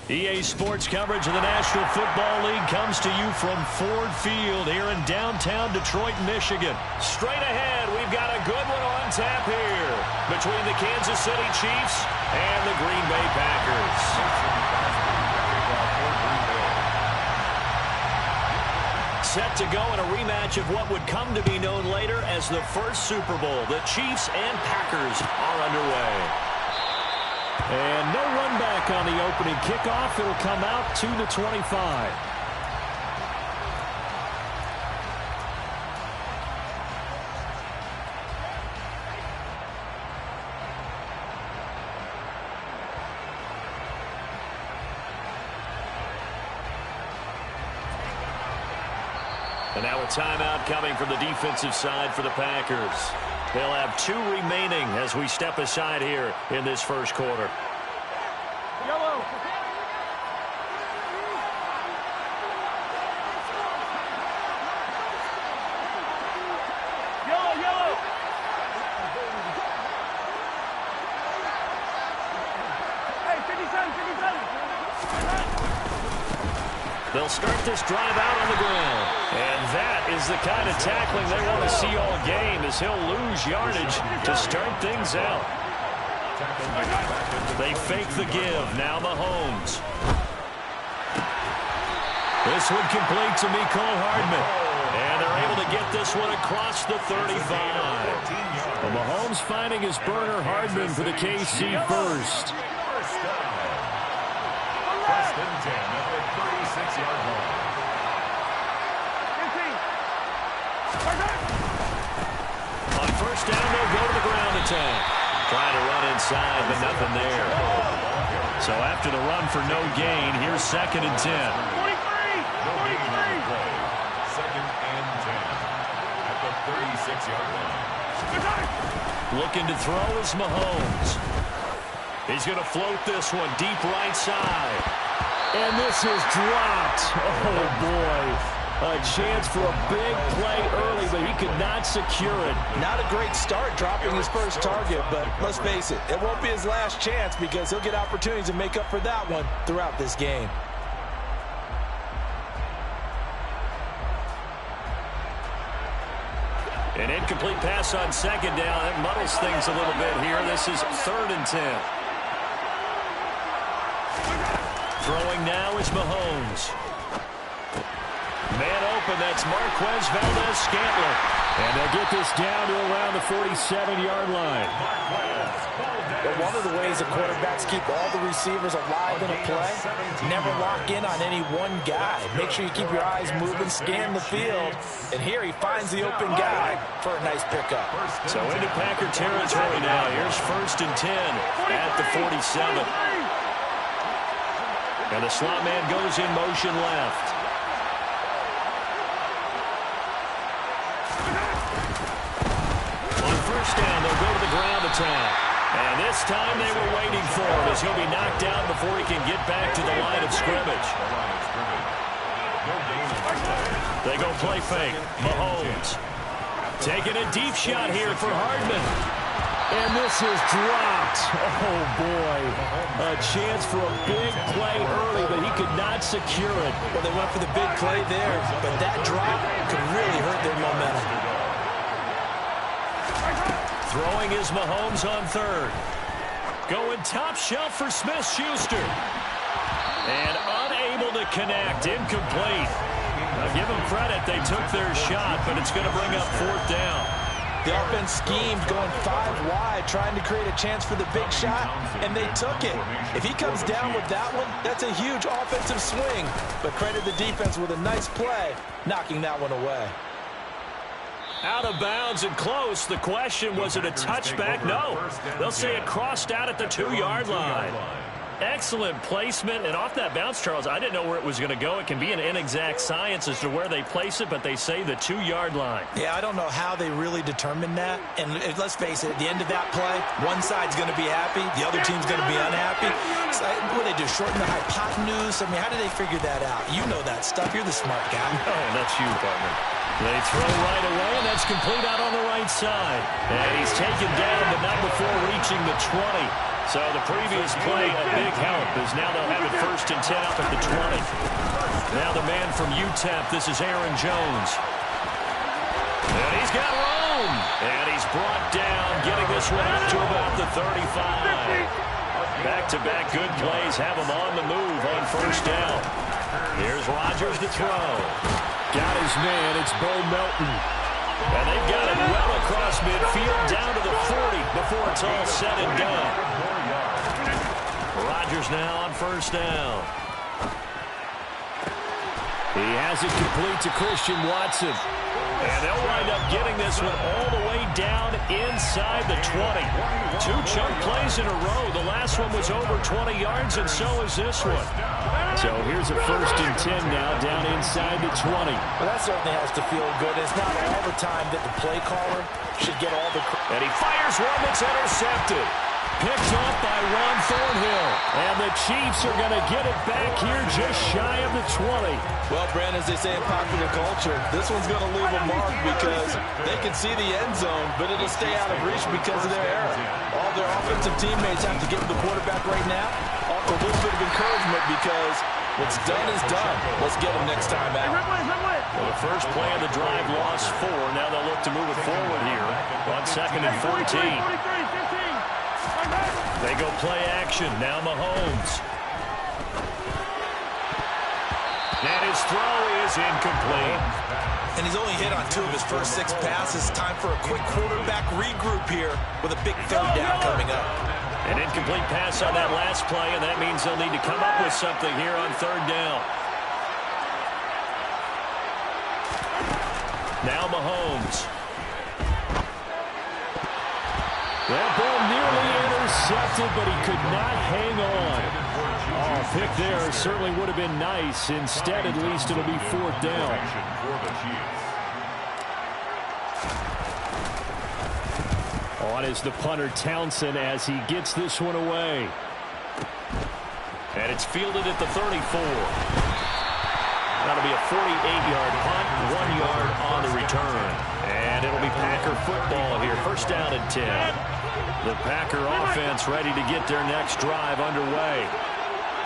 EA Sports coverage of the National Football League comes to you from Ford Field here in downtown Detroit, Michigan. Straight ahead, we've got a good one on tap here between the Kansas City Chiefs and the Green Bay Packers. Set to go in a rematch of what would come to be known later as the first Super Bowl. The Chiefs and Packers are underway. And no run back on the opening kickoff. It'll come out to the 25. And now a timeout coming from the defensive side for the Packers. They'll have 2 remaining as we step aside here in this first quarter. Yellow. Yellow, yellow. Hey, 57, 57. They'll start this drive out on the ground. And that is the kind of tackling they want to see all game, as he'll lose yardage to start things out. They fake the give. Now Mahomes. This one complete to Mecole Hardman. And they're able to get this one across the 35. Well, Mahomes finding his burner. Hardman for the KC first. First and 10 at the 36-yard line. On first down, they'll go to the ground attack. Trying to run inside, but nothing there. So after the run for no gain, here's second and 10. 43! Second and 10 at the 36-yard line. Looking to throw is Mahomes. He's going to float this one deep right side. And this is dropped. Oh, boy. A chance for a big play early, but he could not secure it. Not a great start dropping his first target, but let's face it, it won't be his last chance because he'll get opportunities to make up for that one throughout this game. An incomplete pass on second down. That muddles things a little bit here. This is third and 10. Throwing now is Mahomes. Man open, that's Marquez Valdez-Scantling. And they'll get this down to around the 47-yard line. But one of the ways the quarterbacks keep all the receivers alive in a play, never lock in on any one guy. Make sure you keep your eyes moving, scan the field. And here he finds the open guy for a nice pickup. So into Packer territory now. Here's first and 10 at the 47. And the slot man goes in motion left. On first down, they'll go to the ground attack. And this time they were waiting for him as he'll be knocked down before he can get back to the line of scrimmage. They go play fake. Mahomes taking a deep shot here for Hardman. And this is dropped. Oh, boy. A chance for a big play early, but he could not secure it. Well, they went for the big play there, but that drop could really hurt their momentum. Throwing is Mahomes on third. Going top shelf for Smith-Schuster. And unable to connect. Incomplete. Now, give them credit. They took their shot, but it's going to bring up fourth down. The offense schemed going 5 wide, trying to create a chance for the big shot, and they took it. If he comes down with that one, that's a huge offensive swing. But credit the defense with a nice play, knocking that one away. Out of bounds and close. The question, was it a touchback? No. They'll say it crossed out at the 2-yard line. Excellent placement, and off that bounce, Charles, I didn't know where it was going to go. It can be an inexact science as to where they place it, but they say the 2-yard line. Yeah, I don't know how they really determined that. And let's face it, at the end of that play, one side's going to be happy, the other team's going to be unhappy. So, what do they do, shorten the hypotenuse? I mean, how do they figure that out? You know that stuff. You're the smart guy. Oh, that's you, partner. They throw right away, and that's complete out on the right side. And he's taken down, but not before reaching the 20. So the previous play, a big help, as now they'll have it 1st and 10 up at the 20. Now the man from UTEP, this is Aaron Jones. And he's got room. And he's brought down, getting this one up to about the 35. Back-to-back good plays have him on the move on 1st down. Here's Rodgers to throw. Got his man. It's Bo Melton. And they've got it well across midfield down to the 40 before it's all said and done. Rodgers now on 1st down. He has it complete to Christian Watson. And they'll wind up getting this one all the way down inside the 20. 2 chunk plays in a row. The last one was over 20 yards, and so is this one. So here's a 1st and 10 now down inside the 20. Well, that certainly has to feel good. It's not all the time that the play caller should get all the credit. And he fires one that's intercepted. Picked off by Ron Thornhill. And the Chiefs are going to get it back here just shy of the 20. Well, Brandon, as they say in popular culture, this one's going to leave a mark because they can see the end zone, but it'll stay out of reach because of their error. All their offensive teammates have to give the quarterback right now offer a little bit of encouragement because what's done is done. Let's get them next time out. Well, the first play of the drive lost 4. Now they'll look to move it forward here on 2nd and 14. They go play action. Now Mahomes. And his throw is incomplete. And he's only hit on 2 of his first 6 passes. Time for a quick quarterback regroup here with a big 3rd down coming up. An incomplete pass on that last play, and that means they'll need to come up with something here on 3rd down. Now Mahomes. That ball nearly intercepted, but he could not hang on. Oh, pick there certainly would have been nice. Instead, at least, it'll be 4th down. On is the punter Townsend as he gets this one away. And it's fielded at the 34. That'll be a 48-yard punt, 1 yard on the return. And it'll be Packer football here. 1st down and 10. The Packer offense ready to get their next drive underway.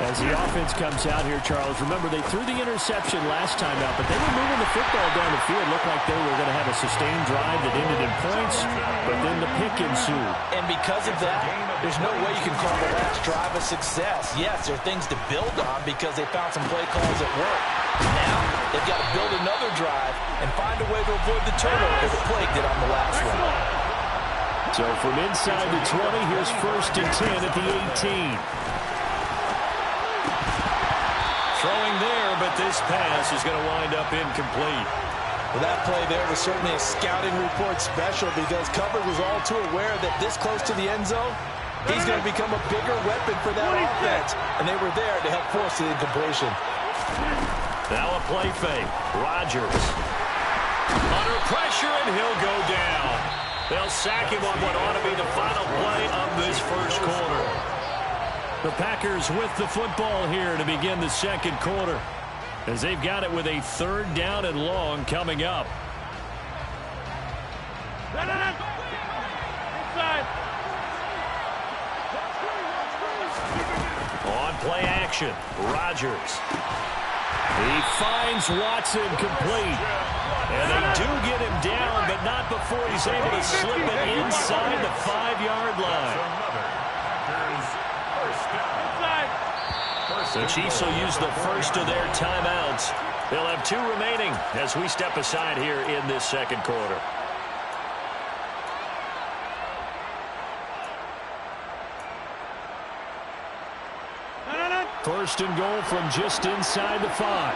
As the offense comes out here, Charles, remember they threw the interception last time out, but they were moving the football down the field. Looked like they were going to have a sustained drive that ended in points, but then the pick ensued. And because of that, there's no way you can call the last drive a success. Yes, there are things to build on because they found some play calls that work. Now, they've got to build another drive and find a way to avoid the turnover that plagued it on the last one. So from inside the 20, here's 1st and 10 at the 18. Throwing there, but this pass is going to wind up incomplete. Well, that play there was certainly a scouting report special because coverage was all too aware that this close to the end zone, he's going to become a bigger weapon for that offense. And they were there to help force the incompletion. Now a play fake. Rodgers. Under pressure, and he'll go down. They'll sack him on what ought to be the final play of this 1st quarter. The Packers with the football here to begin the 2nd quarter, as they've got it with a 3rd down and long coming up. On play action, Rodgers. He finds Watson complete. And they do get him down, but not before he's able to slip it inside the 5-yard line. The Chiefs will use the first of their timeouts. They'll have 2 remaining as we step aside here in this 2nd quarter. First and goal from just inside the 5.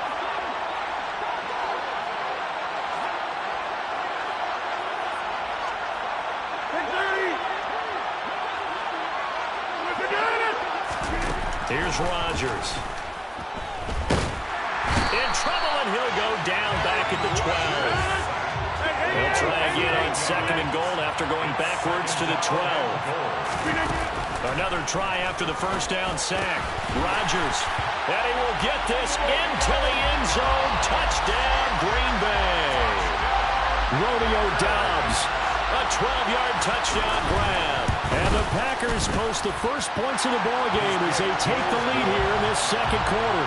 Here's Rodgers. In trouble, and he'll go down back at the 12. They'll try again on 2nd and goal after going backwards to the 12. Another try after the 1st down sack. Rodgers, and he will get this into the end zone. Touchdown, Green Bay. Romeo Doubs. A 12-yard touchdown grab. And the Packers post the first points of the ball game as they take the lead here in this second quarter.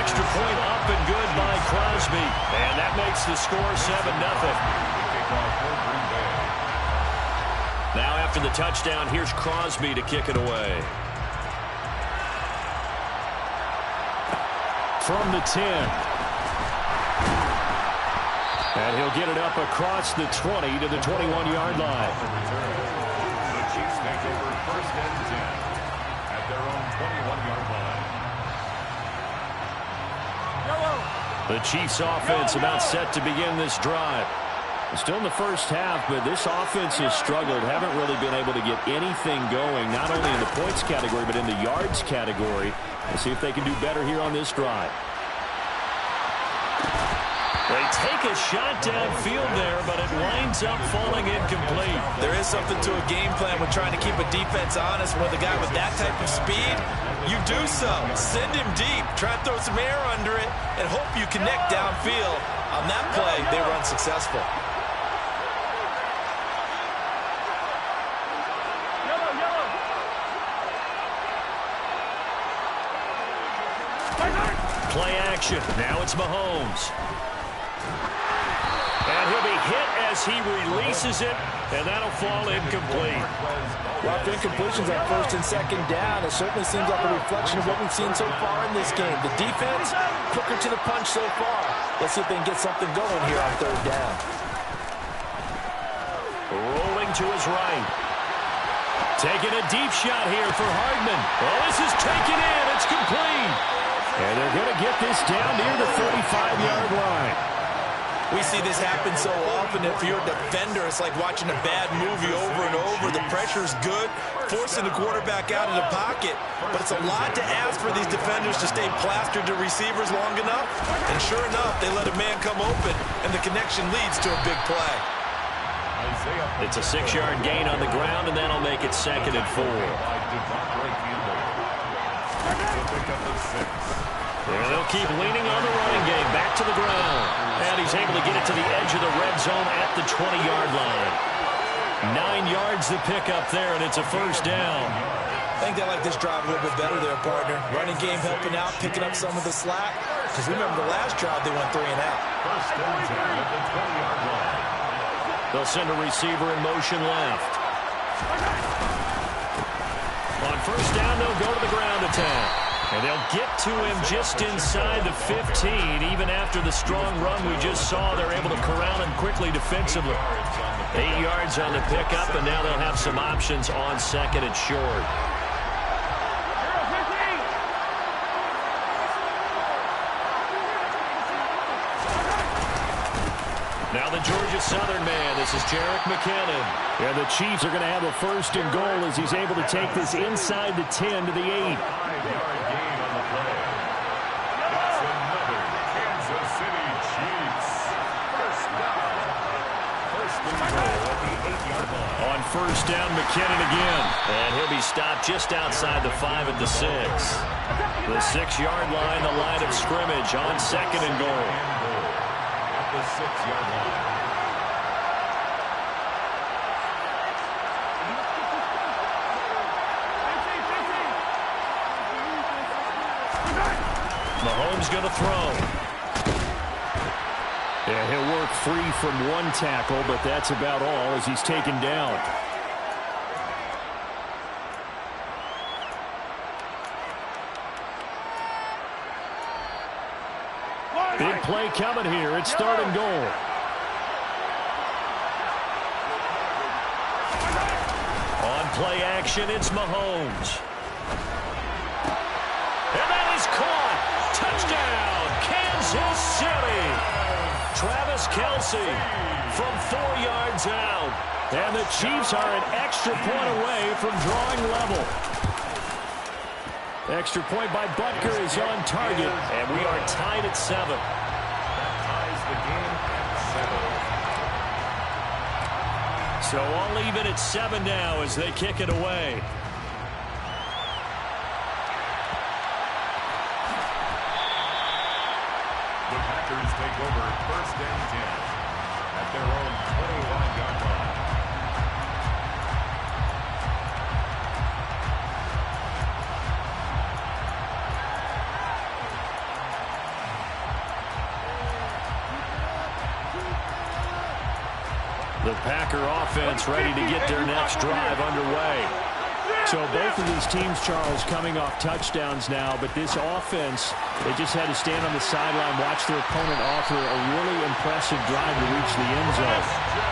Extra point up and good by Crosby. And that makes the score 7-0. Now after the touchdown, here's Crosby to kick it away. From the 10. And he'll get it up across the 20 to the 21-yard line. The Chiefs take over first and 10 at their own 21-yard line. The Chiefs offense about set to begin this drive. Still in the first half, but this offense has struggled. Haven't really been able to get anything going, not only in the points category, but in the yards category. We'll see if they can do better here on this drive. They take a shot downfield there, but it winds up falling incomplete. There is something to a game plan when trying to keep a defense honest. With a guy with that type of speed, you do so. Send him deep. Try to throw some air under it and hope you connect downfield. On that play, they were unsuccessful. Play action. Now it's Mahomes. And he'll be hit as he releases it, and that'll fall incomplete. Well, for incompletions on first and second down, it certainly seems like a reflection of what we've seen so far in this game. The defense, quicker to the punch so far. Let's see if they can get something going here on third down. Rolling to his right. Taking a deep shot here for Hardman. Well, this is taken in. It's complete. And they're going to get this down near the 35-yard line. We see this happen so often. If you're a defender, it's like watching a bad movie over and over. The pressure's good, forcing the quarterback out of the pocket. But it's a lot to ask for these defenders to stay plastered to receivers long enough. And sure enough, they let a man come open, and the connection leads to a big play. It's a 6-yard gain on the ground, and that'll make it 2nd and 4. And they'll keep leaning on the running game. Back to the ground. And he's able to get it to the edge of the red zone at the 20-yard line. 9 yards to pick up there, and it's a first down. I think they like this drive a little bit better there, partner. Running game helping out, picking up some of the slack. Because remember the last drive, they went 3 and out. First and 10 at the 20-yard line. They'll send a receiver in motion left. On first down, they'll go to the ground attack. And they'll get to him just inside the 15. Even after the strong run we just saw, they're able to corral him quickly defensively. 8 yards on the pickup, and now they'll have some options on second and short. Now the Georgia Southern man. This is Jerick McKinnon. And the Chiefs are going to have a first and goal as he's able to take this inside the 10 to the 8. On first down, McKinnon again. And he'll be stopped just outside the 5 at the 6. The 6-yard line, the line of scrimmage on second and goal. At the 6-yard line. Mahomes going to throw. Yeah, he'll work free from one tackle, but that's about all as he's taken down. Big play coming here. It's third and goal. On play action, it's Mahomes. And that is caught. Touchdown, Kansas City. Travis Kelce from 4 yards out. And the Chiefs are an extra point away from drawing level. Extra point by Butker is on target. And we are tied at 7. That ties the game at 7. So all even at 7 now as they kick it away. The Packers take over first and 10 at their own 21-yard line. The Packer offense ready to get their next drive underway. So both of these teams, Charles, coming off touchdowns now, but this offense, they just had to stand on the sideline, watch their opponent offer a really impressive drive to reach the end zone.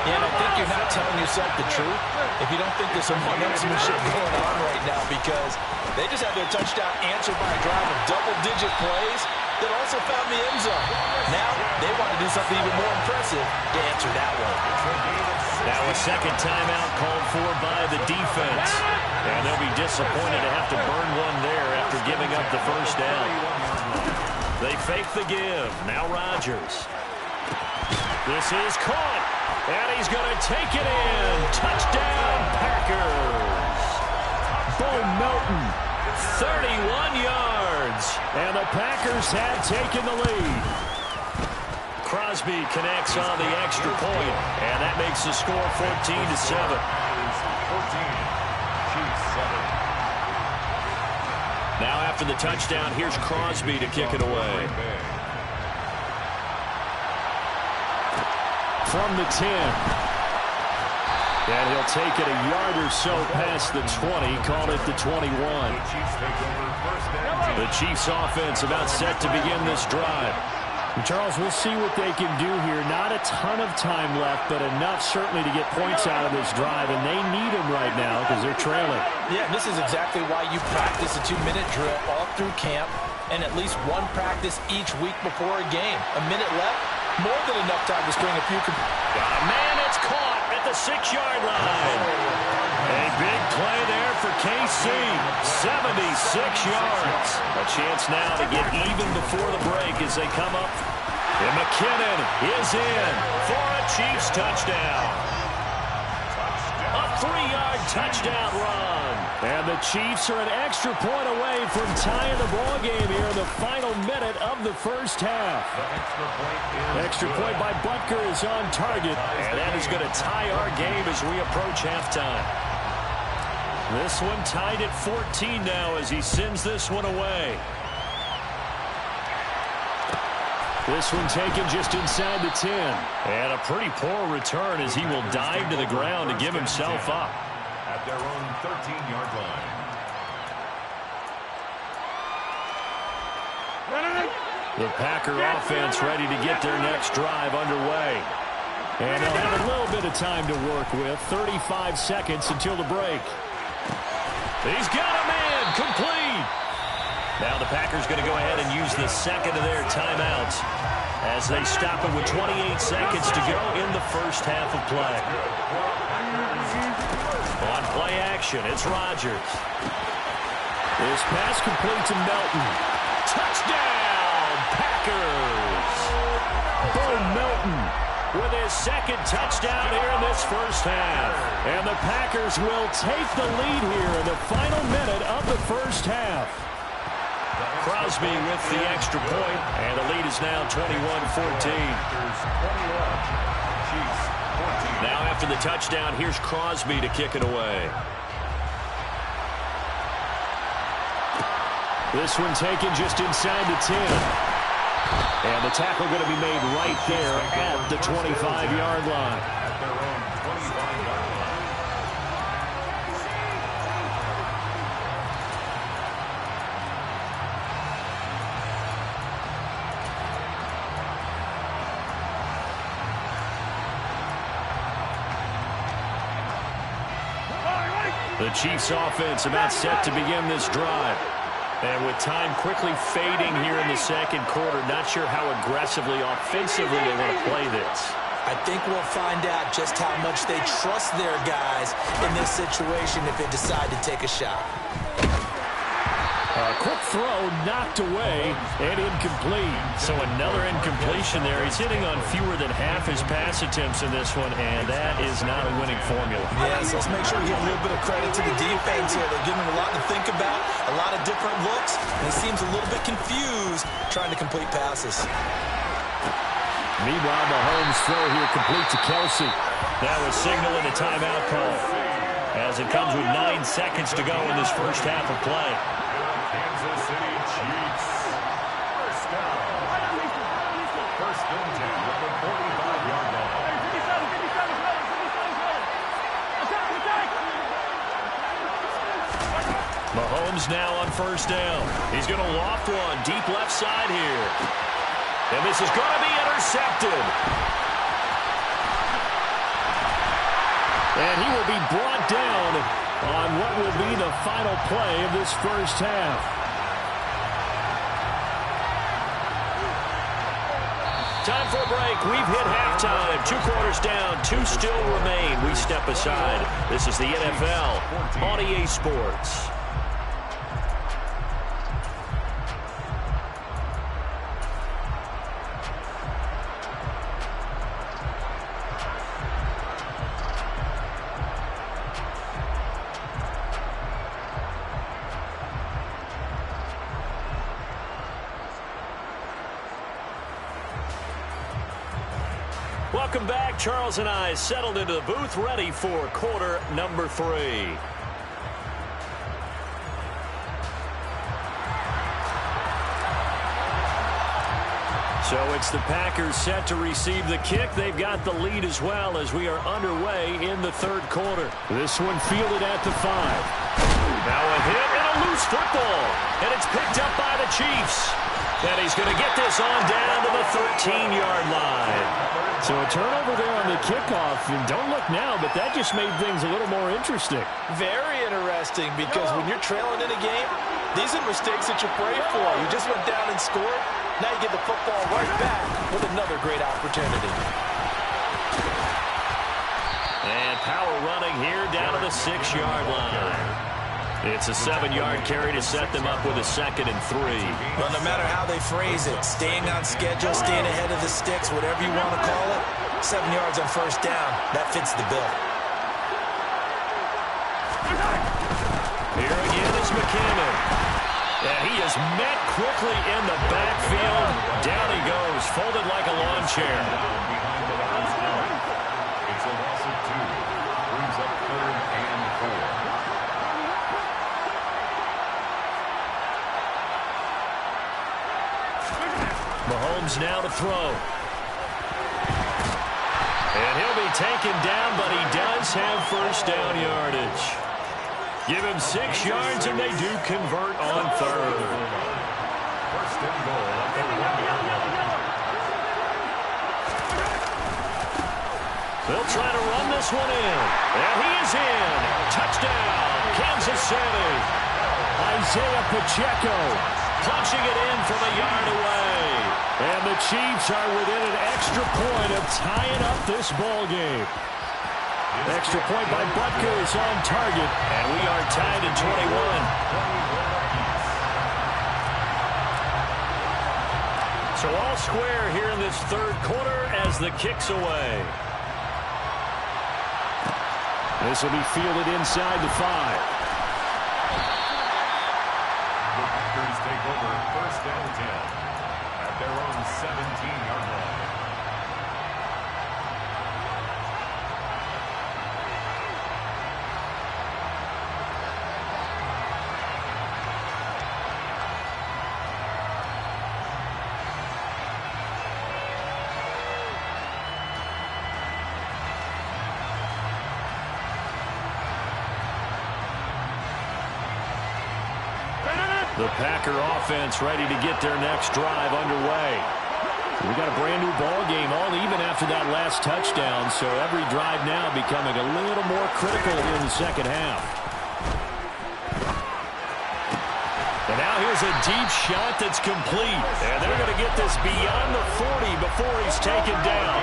Yeah, and I think you're not telling yourself the truth if you don't think there's some one-upsmanship going on right now, because they just had their touchdown answered by a drive of double-digit plays that also found the end zone. Now they want to do something even more impressive to answer that one. Now a second timeout called for by the defense. And they'll be disappointed to have to burn one there after giving up the first down. They fake the give. Now Rodgers. This is caught. And he's going to take it in. Touchdown, Packers. Bo Melton. 31 yards. And the Packers have taken the lead. Crosby connects on the extra point, and that makes the score 14-7. 14. Now after the touchdown, here's Crosby to kick it away. From the 10. And he'll take it a yard or so past the 20, call it the 21. The Chiefs offense about set to begin this drive. And Charles, we'll see what they can do here. Not a ton of time left, but enough certainly to get points out of this drive, and they need them right now because they're trailing. Yeah, this is exactly why you practice a 2-minute drill all through camp and at least one practice each week before a game. A minute left, more than enough time to string a few. Man, it's caught at the 6-yard line. A big play there for KC. 76 yards. A chance now to get even before the break as they come up. And McKinnon is in for a Chiefs touchdown. A 3-yard touchdown run. And the Chiefs are an extra point away from tying the ball game here in the final minute of the first half. Extra point by Butker is on target. And that is going to tie our game as we approach halftime. This one tied at 14 now as he sends this one away. This one taken just inside the 10. And a pretty poor return as he will dive to the ground to give himself up. At their own 13-yard line. The Packer offense ready to get their next drive underway. And they'll have a little bit of time to work with. 35 seconds until the break. He's got a man complete. Now the Packers going to go ahead and use the second of their timeouts as they stop it with 28 seconds to go in the first half of play. On play action, it's Rodgers. This pass complete to Melton. Touchdown, Packers. Bo Melton with his second touchdown here in this first half. And the Packers will take the lead here in the final minute of the first half. Crosby with the extra point, and the lead is now 21-14. Now after the touchdown, here's Crosby to kick it away. This one taken just inside the 10. And the tackle going to be made right there at the 25-yard line. The Chiefs offense about set to begin this drive. And with time quickly fading here in the second quarter, not sure how aggressively, offensively they want to play this. I think we'll find out just how much they trust their guys in this situation if they decide to take a shot. A quick throw knocked away and incomplete. So another incompletion there. He's hitting on fewer than half his pass attempts in this one, and that is not a winning formula. Yes, let's make sure we give a little bit of credit to the defense here. They're giving him a lot to think about, a lot of different looks, and he seems a little bit confused trying to complete passes. Meanwhile, Mahomes' throw here complete to Kelsey. That was signaling a timeout call as it comes with 9 seconds to go in this first half of play. Kansas City Chiefs. First down. First and 10 at the 45-yard line. Mahomes now on first down. He's going to loft one deep left side here. And this is going to be intercepted. And he will be brought down on what will be the final play of this first half. Time for a break. We've hit halftime. 2 quarters down. 2 still remain. We step aside. This is the NFL on EA Sports. Welcome back. Charles and I settled into the booth, ready for quarter number 3. So it's the Packers set to receive the kick. They've got the lead as well as we are underway in the third quarter. This one fielded at the 5. Now a hit and a loose football. And it's picked up by the Chiefs. And he's going to get this on down to the 13-yard line. So a turnover there on the kickoff. And don't look now, but that just made things a little more interesting. Very interesting, because when you're trailing in a game, these are mistakes that you pray for. You just went down and scored. Now you get the football right back with another great opportunity. And power running here down to the 6-yard line. It's a 7-yard carry to set them up with a 2nd and 3. Well, no matter how they phrase it, staying on schedule, staying ahead of the sticks, whatever you want to call it, 7 yards on first down, that fits the bill. Here again is McKinnon. And he is met quickly in the backfield. Down he goes, folded like a lawn chair. It's a loss of 2. Brings up 3rd and 4. Mahomes now to throw. And he'll be taken down, but he does have first down yardage. Give him 6 yards, and they do convert on 3rd. First and goal at the 1-yard line. They'll try to run this one in. And he is in. Touchdown, Kansas City. Isaiah Pacheco Punching it in from a yard away. And the Chiefs are within an extra point of tying up this ball game. Extra point by Butker is on target. And we are tied at 21. So all square here in this third quarter as the kick's away. This will be fielded inside the 5. The Packers take over first and 10 at their own 17-yard line. The Packer offense ready to get their next drive underway. We got a brand new ball game, all even after that last touchdown, so every drive now becoming a little more critical in the second half. And now here's a deep shot that's complete. And they're going to get this beyond the 40 before he's taken down.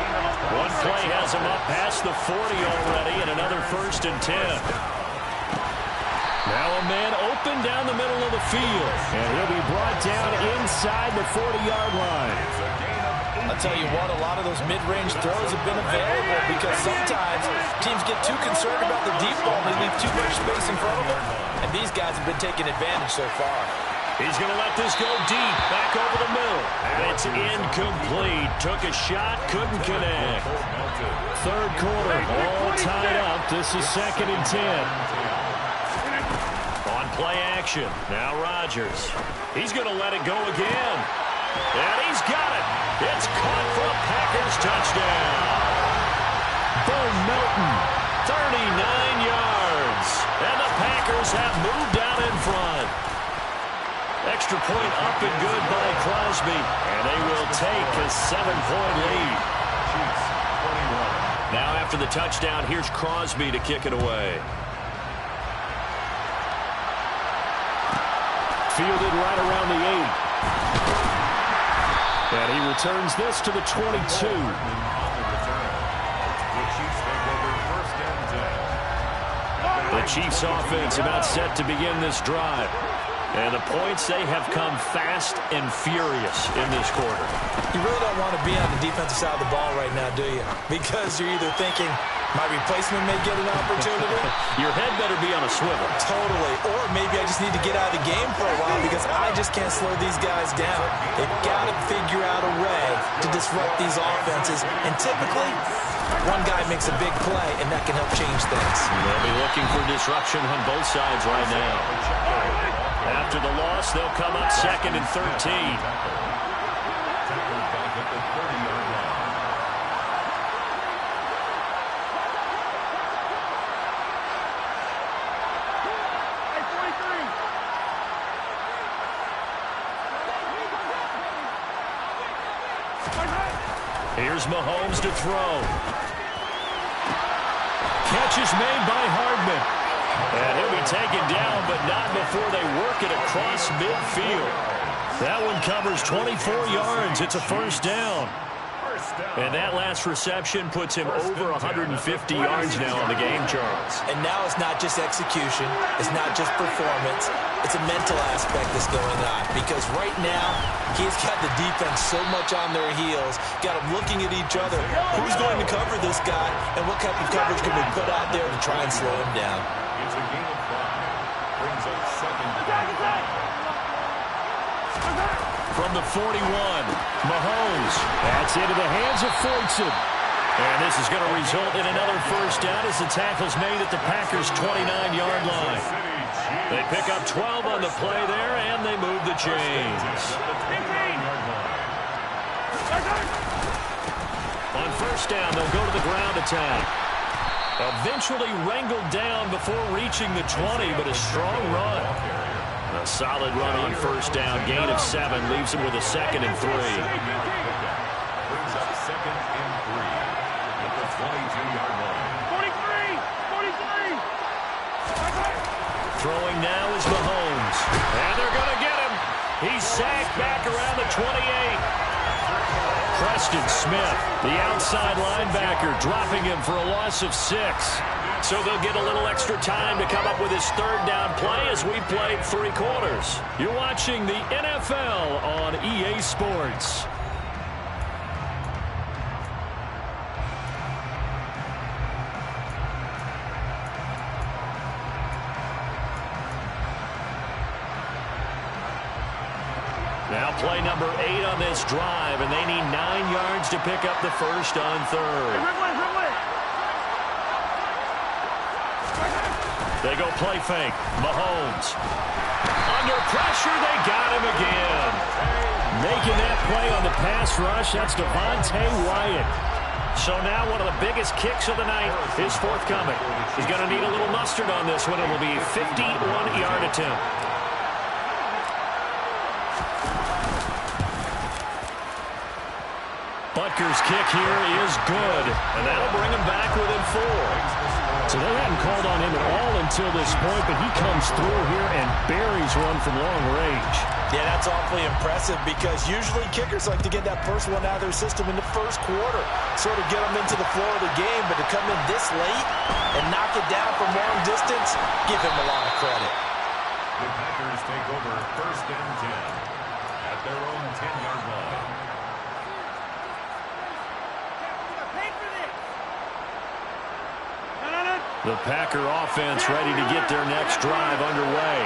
One play has him up past the 40 already, and another first and 10. Now a man open down the middle of the field. And he'll be brought down inside the 40-yard line. I'll tell you what, a lot of those mid-range throws have been available because sometimes teams get too concerned about the deep ball and they leave too much space in front of them. And these guys have been taking advantage so far. He's going to let this go deep, back over the middle. And it's incomplete. Took a shot, couldn't connect. Third quarter, all tied up. This is 2nd and 10. Play action. Now Rodgers. He's going to let it go again. And he's got it. It's caught for a Packers touchdown. Bo Melton, 39 yards. And the Packers Steelers have moved out in front. Extra point up and good by Crosby. And they will take a 7-point lead. Now after the touchdown, here's Crosby to kick it away. Fielded right around the 8. And he returns this to the 22. The Chiefs offense about set to begin this drive. And the points, they have come fast and furious in this quarter. You really don't want to be on the defensive side of the ball right now, do you? Because you're either thinking, my replacement may get an opportunity. Your head better be on a swivel. Totally. Or maybe I just need to get out of the game for a while because I just can't slow these guys down. They've got to figure out a way to disrupt these offenses. And typically, one guy makes a big play, and that can help change things. They'll be looking for disruption on both sides right now. After the loss, they'll come up 2nd and 13. Here's Mahomes to throw. Catch is made by Hardman. And he'll be taken down, but not before they work it across midfield. That one covers 24 yards. It's a first down. And that last reception puts him over 150 yards now on the game, Charles. And now it's not just execution. It's not just performance. It's a mental aspect that's going on. Because right now, he's got the defense so much on their heels, got them looking at each other. Who's going to cover this guy, and what type of coverage can we put out there to try and slow him down? It's a gain of 5. Brings up 2nd. From the 41, Mahomes. That's into the hands of Fortson. And this is going to result in another first down as the tackle's made at the Packers' 29-yard line. They pick up 12 on the play there, and they move the chains. On first down, they'll go to the ground attack. Eventually wrangled down before reaching the 20, but a strong run. A solid run on first down. Gain of 7 leaves him with a 2nd and 3. Brings up 2nd and 3 at the 22-yard line. 43. Throwing now is Mahomes. And they're going to get him. He's sacked back around the 28. Preston Smith, the outside linebacker, dropping him for a loss of 6. So they'll get a little extra time to come up with his third down play as we played 3 quarters. You're watching the NFL on EA Sports. Now play number 8 on this drive, and they need 9 yards to pick up the first on 3rd. They go play fake. Mahomes. Under pressure, they got him again. Making that play on the pass rush, that's Devontae Wyatt. So now one of the biggest kicks of the night is forthcoming. He's going to need a little mustard on this one. It will be a 51-yard attempt. Butker's kick here is good, and that'll bring him back within 4. So they hadn't called on him at all until this point, but he comes through here and buries one from long range. Yeah, that's awfully impressive because usually kickers like to get that first one out of their system in the first quarter, sort of get them into the flow of the game, but to come in this late and knock it down from long distance, give him a lot of credit. The Packers take over 1st and 10 at their own 10-yard line. The Packer offense ready to get their next drive underway.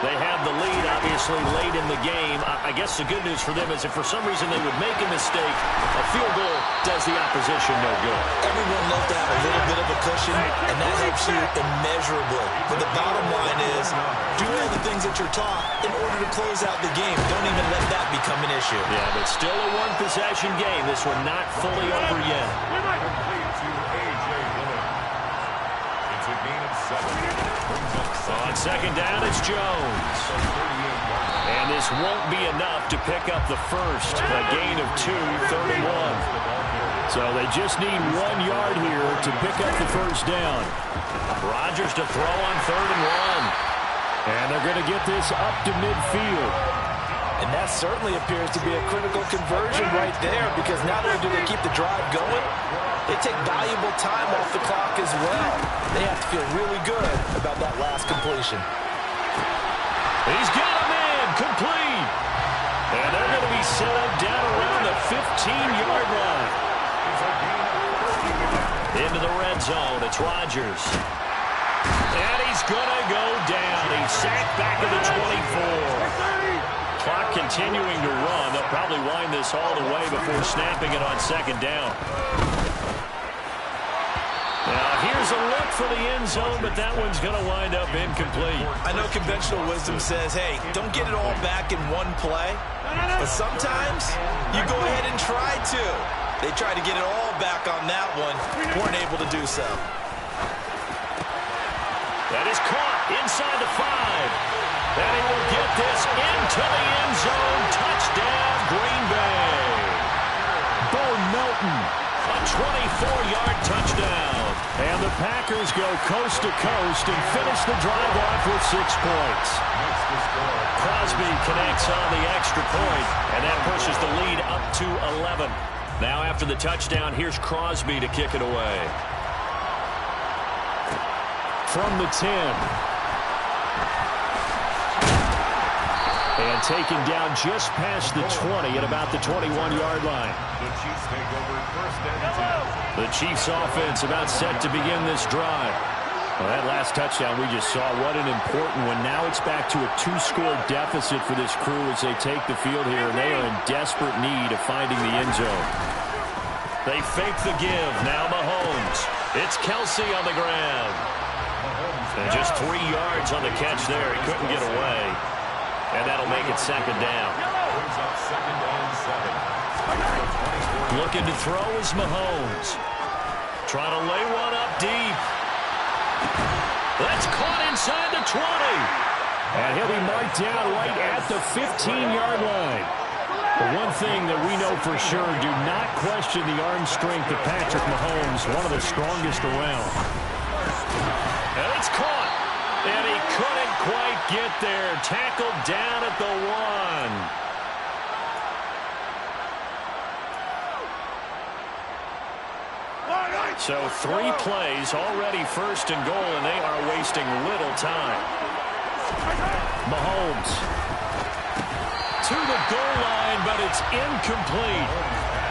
They have the lead, obviously, late in the game. I guess the good news for them is if for some reason they would make a mistake, a field goal does the opposition no good. Everyone loves to have a little bit of a cushion, and that helps you immeasurably. But the bottom line is, do all the things that you're taught in order to close out the game. Don't even let that become an issue. Yeah, but still a one-possession game. This one not fully over yet. Complete to A.J. Dillon. It's a gain of On second down, it's Jones. And this won't be enough to pick up the first. A gain of 2, 3rd and 1. So they just need 1 yard here to pick up the first down. Rodgers to throw on 3rd and 1. And they're going to get this up to midfield. And that certainly appears to be a critical conversion right there, because not only do they keep the drive going, they take valuable time off the clock as well. They have to feel really good about that last completion. He's got him in, complete. And they're going to be set up down around the 15-yard line. Into the red zone, it's Rodgers. And he's going to go down. He's sacked back at the 24. Clock continuing to run. They'll probably wind this all the way before snapping it on second down. Now, here's a look for the end zone, but that one's going to wind up incomplete. I know conventional wisdom says, hey, don't get it all back in one play. But sometimes you go ahead and try to. They tried to get it all back on that one. Weren't able to do so. That is caught inside the 5. And he will get this into the end zone. Touchdown, Green Bay. Bo Melton. A 24-yard touchdown. And the Packers go coast to coast and finish the drive off with 6 points. Crosby connects on the extra point, and that pushes the lead up to 11. Now after the touchdown, here's Crosby to kick it away. From the 10. And taken down just past the 20 at about the 21-yard line. The Chiefs take over 1st and 10. The Chiefs offense about set to begin this drive. Well, that last touchdown we just saw, what an important one. Now it's back to a 2-score deficit for this crew as they take the field here, and they are in desperate need of finding the end zone. They fake the give. Now Mahomes. It's Kelsey on the ground. And just 3 yards on the catch there. He couldn't get away. And that'll make it second down. Looking to throw is Mahomes. Trying to lay one up deep. That's caught inside the 20. And he'll be marked down right at the 15-yard line. The one thing that we know for sure, do not question the arm strength of Patrick Mahomes, one of the strongest around. And it's caught. And he couldn't quite get there. Tackled down at the 1. So 3 plays, already 1st and goal, and they are wasting little time. Mahomes to the goal line, but it's incomplete.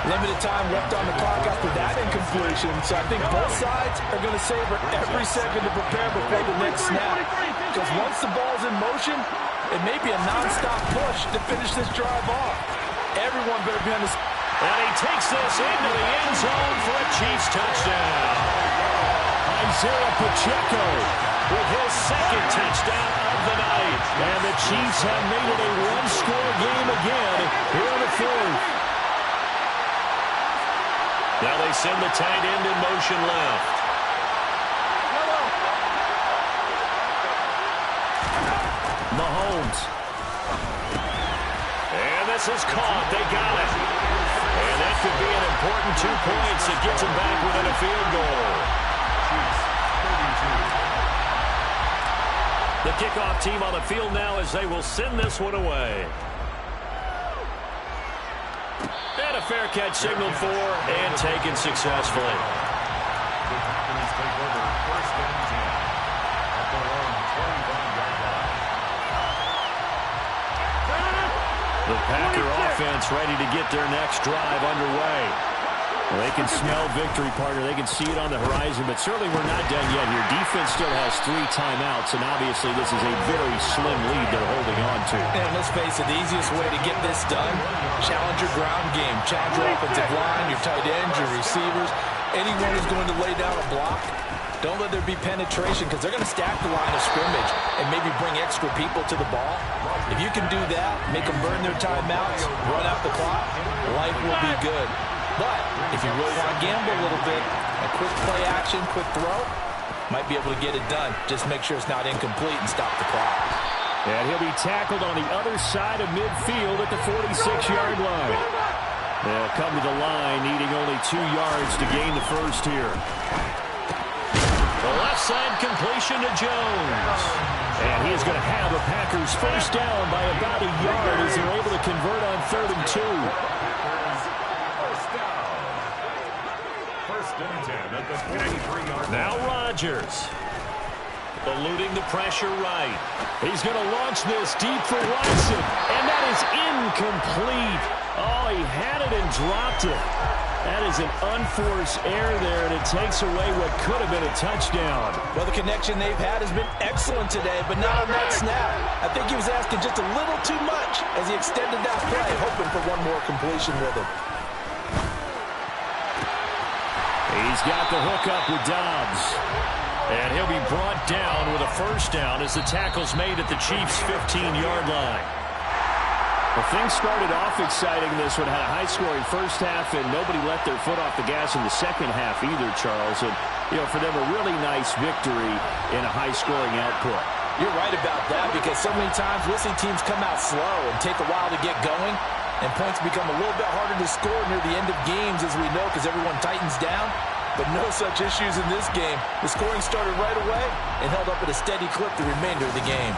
Limited time left on the clock after that incompletion, so I think both sides are going to savor every second to prepare before the next snap. Because once the ball's in motion, it may be a non-stop push to finish this drive off. Everyone better be on this. And he takes this into the end zone for a Chiefs touchdown. Isaiah Pacheco with his 2nd touchdown of the night. And the Chiefs have made it a 1-score game again here in the 4th. Now they send the tight end in motion left. Mahomes. And this is caught. They got it. And that could be an important 2 points. It gets them back within a field goal. The kickoff team on the field now as they will send this one away. And a fair catch signaled for and taken successfully. The Packer offense ready to get their next drive underway. Well, they can smell victory, partner. They can see it on the horizon, but certainly we're not done yet here. Defense still has 3 timeouts, and obviously this is a very slim lead they're holding on to. And let's face it, the easiest way to get this done, challenge your ground game, challenge your offensive line, your tight ends, your receivers, anyone who's going to lay down a block. Don't let there be penetration, because they're going to stack the line of scrimmage and maybe bring extra people to the ball. If you can do that, make them burn their timeouts, run out the clock, life will be good. But if you really want to gamble a little bit, a quick play action, quick throw, might be able to get it done. Just make sure it's not incomplete and stop the clock. And he'll be tackled on the other side of midfield at the 46-yard line. They'll come to the line, needing only 2 yards to gain the first here. The left side completion to Jones. And he is going to have the Packers first down by about a yard as they're able to convert on 3rd and 2. First and 10 at the 43-yard line. Now Rodgers. Eluding the pressure right. He's going to launch this deep for Watson. And that is incomplete. Oh, he had it and dropped it. That is an unforced error there, and it takes away what could have been a touchdown. Well, the connection they've had has been excellent today, but not on that snap. I think he was asking just a little too much as he extended that play, hoping for one more completion with him. He's got the hook up with Dobbs. And he'll be brought down with a first down as the tackle's made at the Chiefs' 15-yard line. Well, things started off exciting. This one had a high-scoring first half, and nobody let their foot off the gas in the second half either, Charles. And, you know, for them, a really nice victory in a high-scoring output. You're right about that because so many times we'll see teams come out slow and take a while to get going, and points become a little bit harder to score near the end of games, as we know, because everyone tightens down. But no such issues in this game. The scoring started right away and held up at a steady clip the remainder of the game.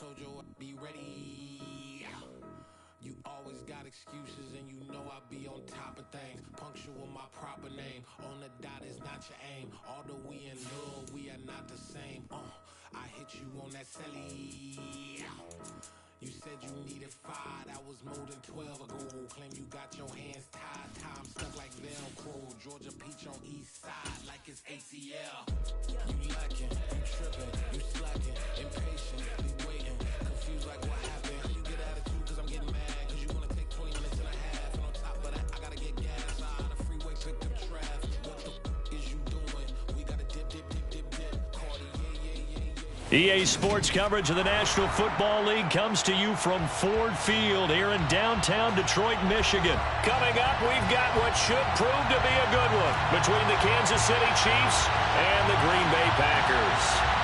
told you I'd be ready. You always got excuses and you know I be on top of things. Punctual my proper name. On the dot is not your aim. Although we in love, we are not the same. I hit you on that celly. You said you needed 5, that was more than 12 ago. Claim you got your hands tied, time stuck like Velcro. Georgia peach on east side like it's ACL. You lacking, you tripping, you slacking, impatient, you waiting, confused like what happened. You get attitude cause I'm getting mad, cause you wanna take 20 minutes and a half. And on top of that, I gotta get gas out of the freeway, picked up traffic. What the is you doing? We gotta dip. Cardi, yeah. EA Sports coverage of the National Football League comes to you from Ford Field here in downtown Detroit, Michigan. Coming up, we've got what should prove to be a good one between the Kansas City Chiefs and the Green Bay Packers.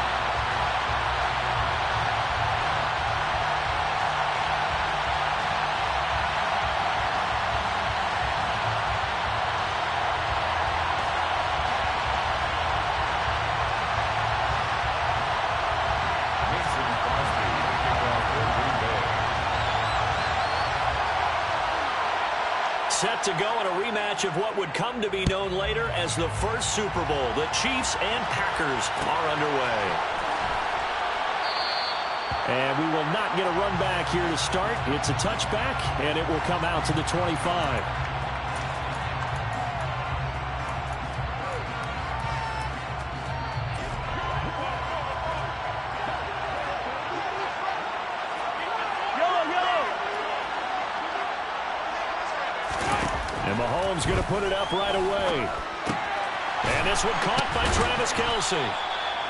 Set to go in a rematch of what would come to be known later as the first Super Bowl. The Chiefs and Packers are underway. And we will not get a run back here to start. It's a touchback, and it will come out to the 25. And Mahomes going to put it up right away. And this one caught by Travis Kelce.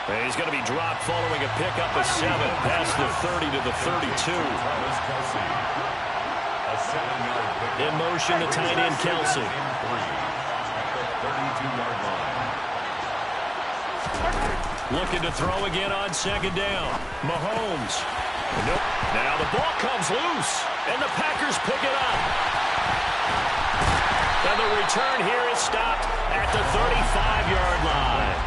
And he's going to be dropped following a pickup of 7 past the 30 to the 32. In motion, the tight end Kelce. Looking to throw again on second down. Mahomes. Nope. Now the ball comes loose. And the Packers pick it up. And the return here is stopped at the 35-yard line.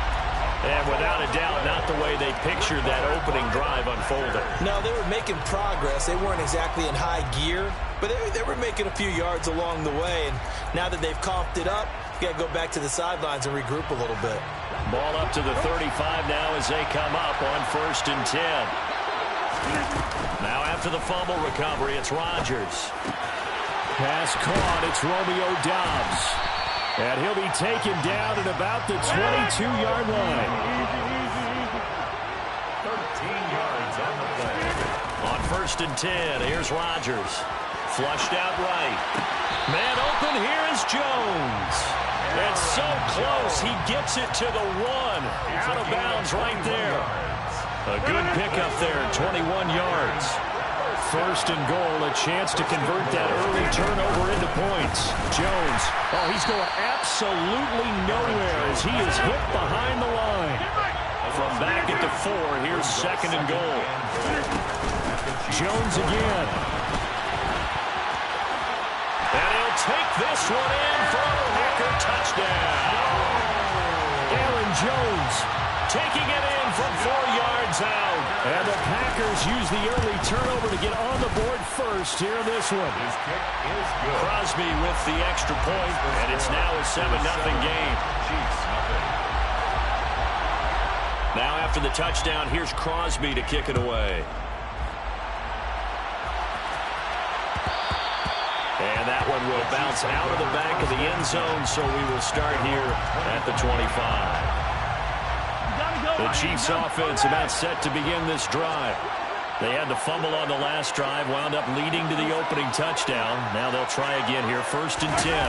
And without a doubt, not the way they pictured that opening drive unfolding. No, they were making progress. They weren't exactly in high gear, but they were making a few yards along the way. And now that they've coughed it up, you got to go back to the sidelines and regroup a little bit. Ball up to the 35 now as they come up on 1st and 10. Now after the fumble recovery, it's Rodgers. Pass caught. It's Romeo Doubs. And he'll be taken down at about the 22-yard line. 13 yards on the play. On 1st and 10, here's Rodgers. Flushed out right. Man open, here is Jones. And so close, he gets it to the 1. Out of bounds right there. A good pickup there, 21 yards. 1st and goal, a chance to convert that early turnover into points. Jones, he's going absolutely nowhere as he is hit behind the line. From back at the 4, here's 2nd and goal. Jones again. And he'll take this one in for a Packer touchdown. Aaron Jones taking it in from 4 yards out. And the Packers use the early turnover to get on the board first here in this one. His kick is good. Crosby with the extra point, and it's now a 7-0 game. Chiefs, nothing. Now after the touchdown, here's Crosby to kick it away. And that one will bounce out of the back of the end zone, so we will start here at the 25. The Chiefs offense about set to begin this drive. They had the fumble on the last drive, wound up leading to the opening touchdown. Now they'll try again here, 1st and 10.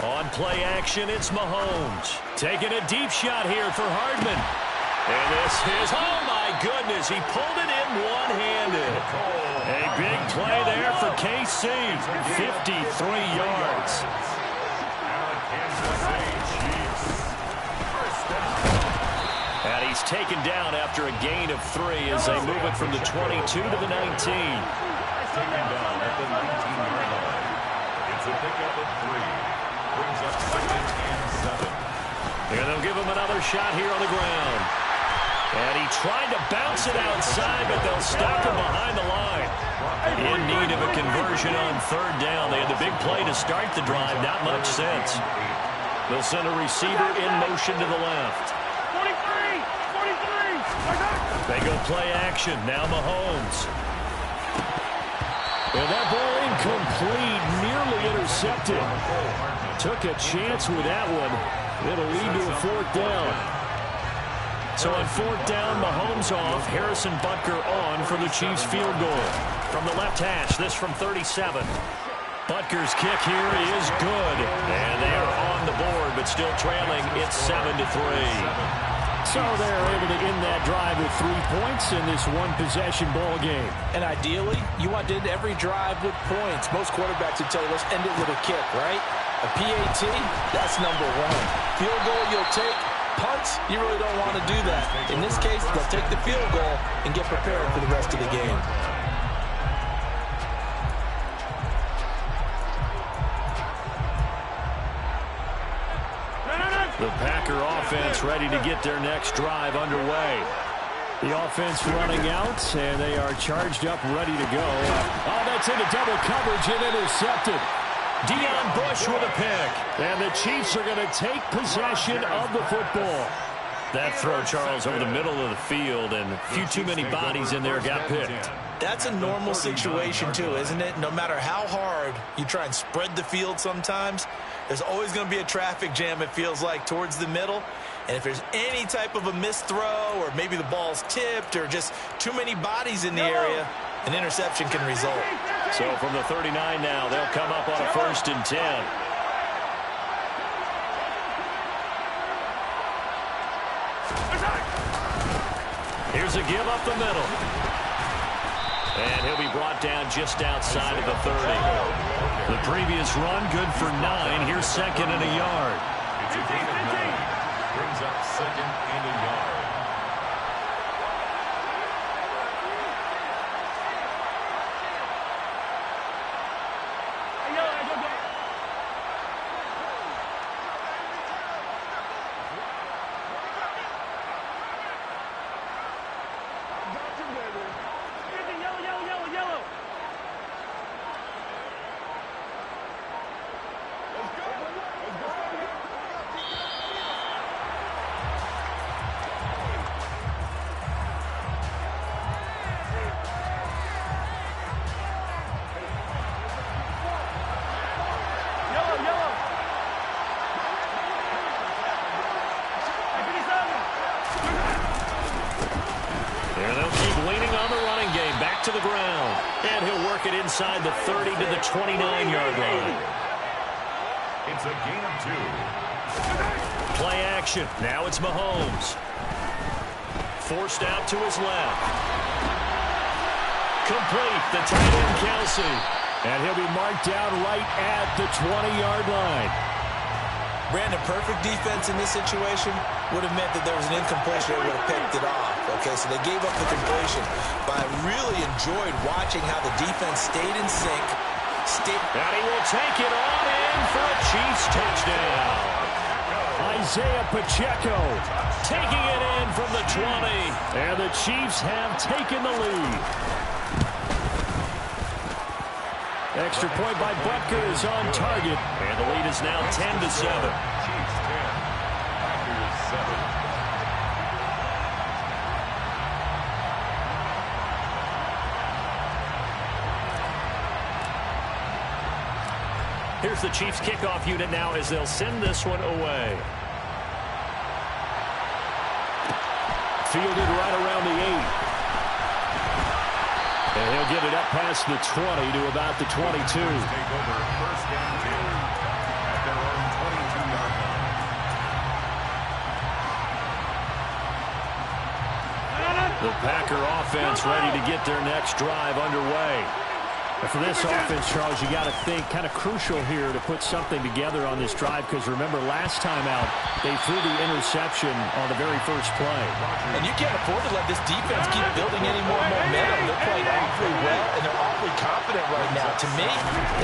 On play action, it's Mahomes. Taking a deep shot here for Hardman. And this is, oh my goodness, he pulled it in one-handed. A big play there for KC, 53 yards. And he's taken down after a gain of 3 as they move it from the 22 to the 19. Taken down at the 19-yard line. It's a pickup of 3. Brings up 2nd and 7. And they'll give him another shot here on the ground. And he tried to bounce it outside, but they'll stop him behind the line. In need of a conversion on third down. They had the big play to start the drive. Not much sense. They'll send a receiver in motion to the left. 43! 43! They go play action. Now Mahomes. And that ball incomplete, nearly intercepted. Took a chance with that one. It'll lead to a fourth down. So on fourth down, Mahomes off, Harrison Butker on for the Chiefs field goal. From the left hash, this from 37. Butker's kick here is good. And they are on the board, but still trailing. It's 7-3. So they're able to end that drive with 3 points in this one-possession ball game. And ideally, you want to end every drive with points. Most quarterbacks would tell you, let's end it with a kick, right? A PAT, that's number one. Field goal you'll take. Punts, you really don't want to do that. In this case, they'll take the field goal and get prepared for the rest of the game. The Packer offense ready to get their next drive underway. The offense running out, and they are charged up, ready to go. Oh, that's into double coverage and intercepted. Deion Bush with a pick. And the Chiefs are going to take possession of the football. That throw, Charles, over the middle of the field, and a few too many bodies in there got picked. That's a normal situation, too, isn't it? No matter how hard you try and spread the field sometimes, there's always going to be a traffic jam, it feels like, towards the middle. And if there's any type of a missed throw, or maybe the ball's tipped, or just too many bodies in the area, an interception can result. So from the 39 now, they'll come up on a 1st and 10. Here's a give up the middle. And he'll be brought down just outside of the 30. The previous run, good for 9. Here's 2nd and a yard. It's a gain of 9. Brings up 2nd and a yard. To the ground, and he'll work it inside the 30 to the 29-yard line. It's a gain of 2. Play action. Now it's Mahomes. Forced out to his left. Complete. The tight end, Kelsey. And he'll be marked down right at the 20-yard line. Brandon, perfect defense in this situation would have meant that there was an incompletion. They would have picked it off. Okay, so they gave up the completion. But I really enjoyed watching how the defense stayed in sync. And he will take it on in for a Chiefs touchdown. Isaiah Pacheco taking it in from the 20. And the Chiefs have taken the lead. Extra point by Butker is on target. And the lead is now 10-7. Chiefs 10. Packers 7. Here's the Chiefs kickoff unit now as they'll send this one away. Fielded right around the 8. And he'll get it up past the 20 to about the 22. Take over 1st and 10 at their own 22-yard line. The Packer offense ready to get their next drive underway. And for this offense, Charles, you got to think kind of crucial here to put something together on this drive, because remember last time out they threw the interception on the very first play. And you can't afford to let this defense keep building any more momentum. They're playing awfully well, and they're awfully confident right now. To me,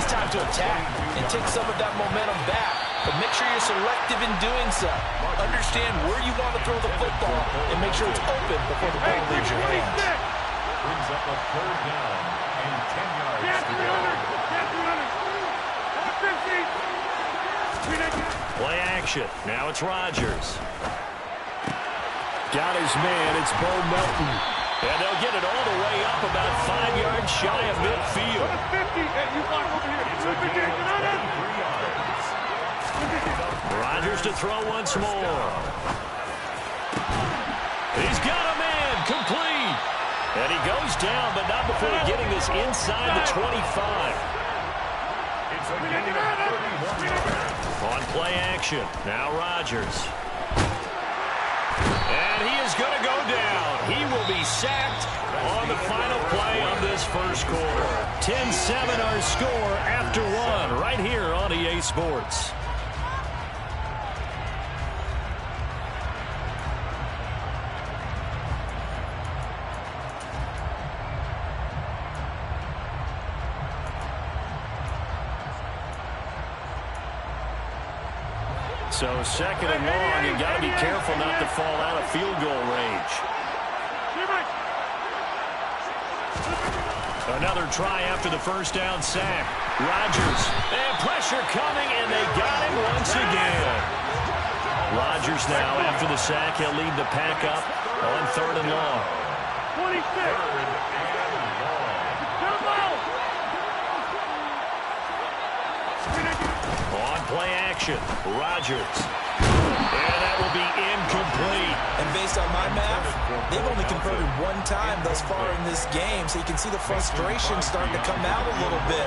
it's time to attack and take some of that momentum back. but make sure you're selective in doing so. Understand where you want to throw the football and make sure it's open before the ball leaves your hands. Brings up a third down and 10 yards to go. Play action. Now it's Rodgers. Got his man. It's Bo Melton. And they'll get it all the way up about 5 yards shy of midfield. Rodgers to throw once more. He's got a man. Complete. And he goes down, but not before getting this inside the 25. It's a gain of 31. On play action, now Rodgers. And he is going to go down. He will be sacked on the final play of this first quarter. 10-7 our score after one right here on EA Sports. So second and long, you got to be careful not to fall out of field goal range. Another try after the first down sack. Rodgers, and pressure coming, and they got him once again. Rodgers now, after the sack, he'll lead the pack up on third and long. 26. On play action, Rodgers. And that will be incomplete. And based on my math, they've only converted one time thus far in this game, so you can see the frustration starting to come out a little bit.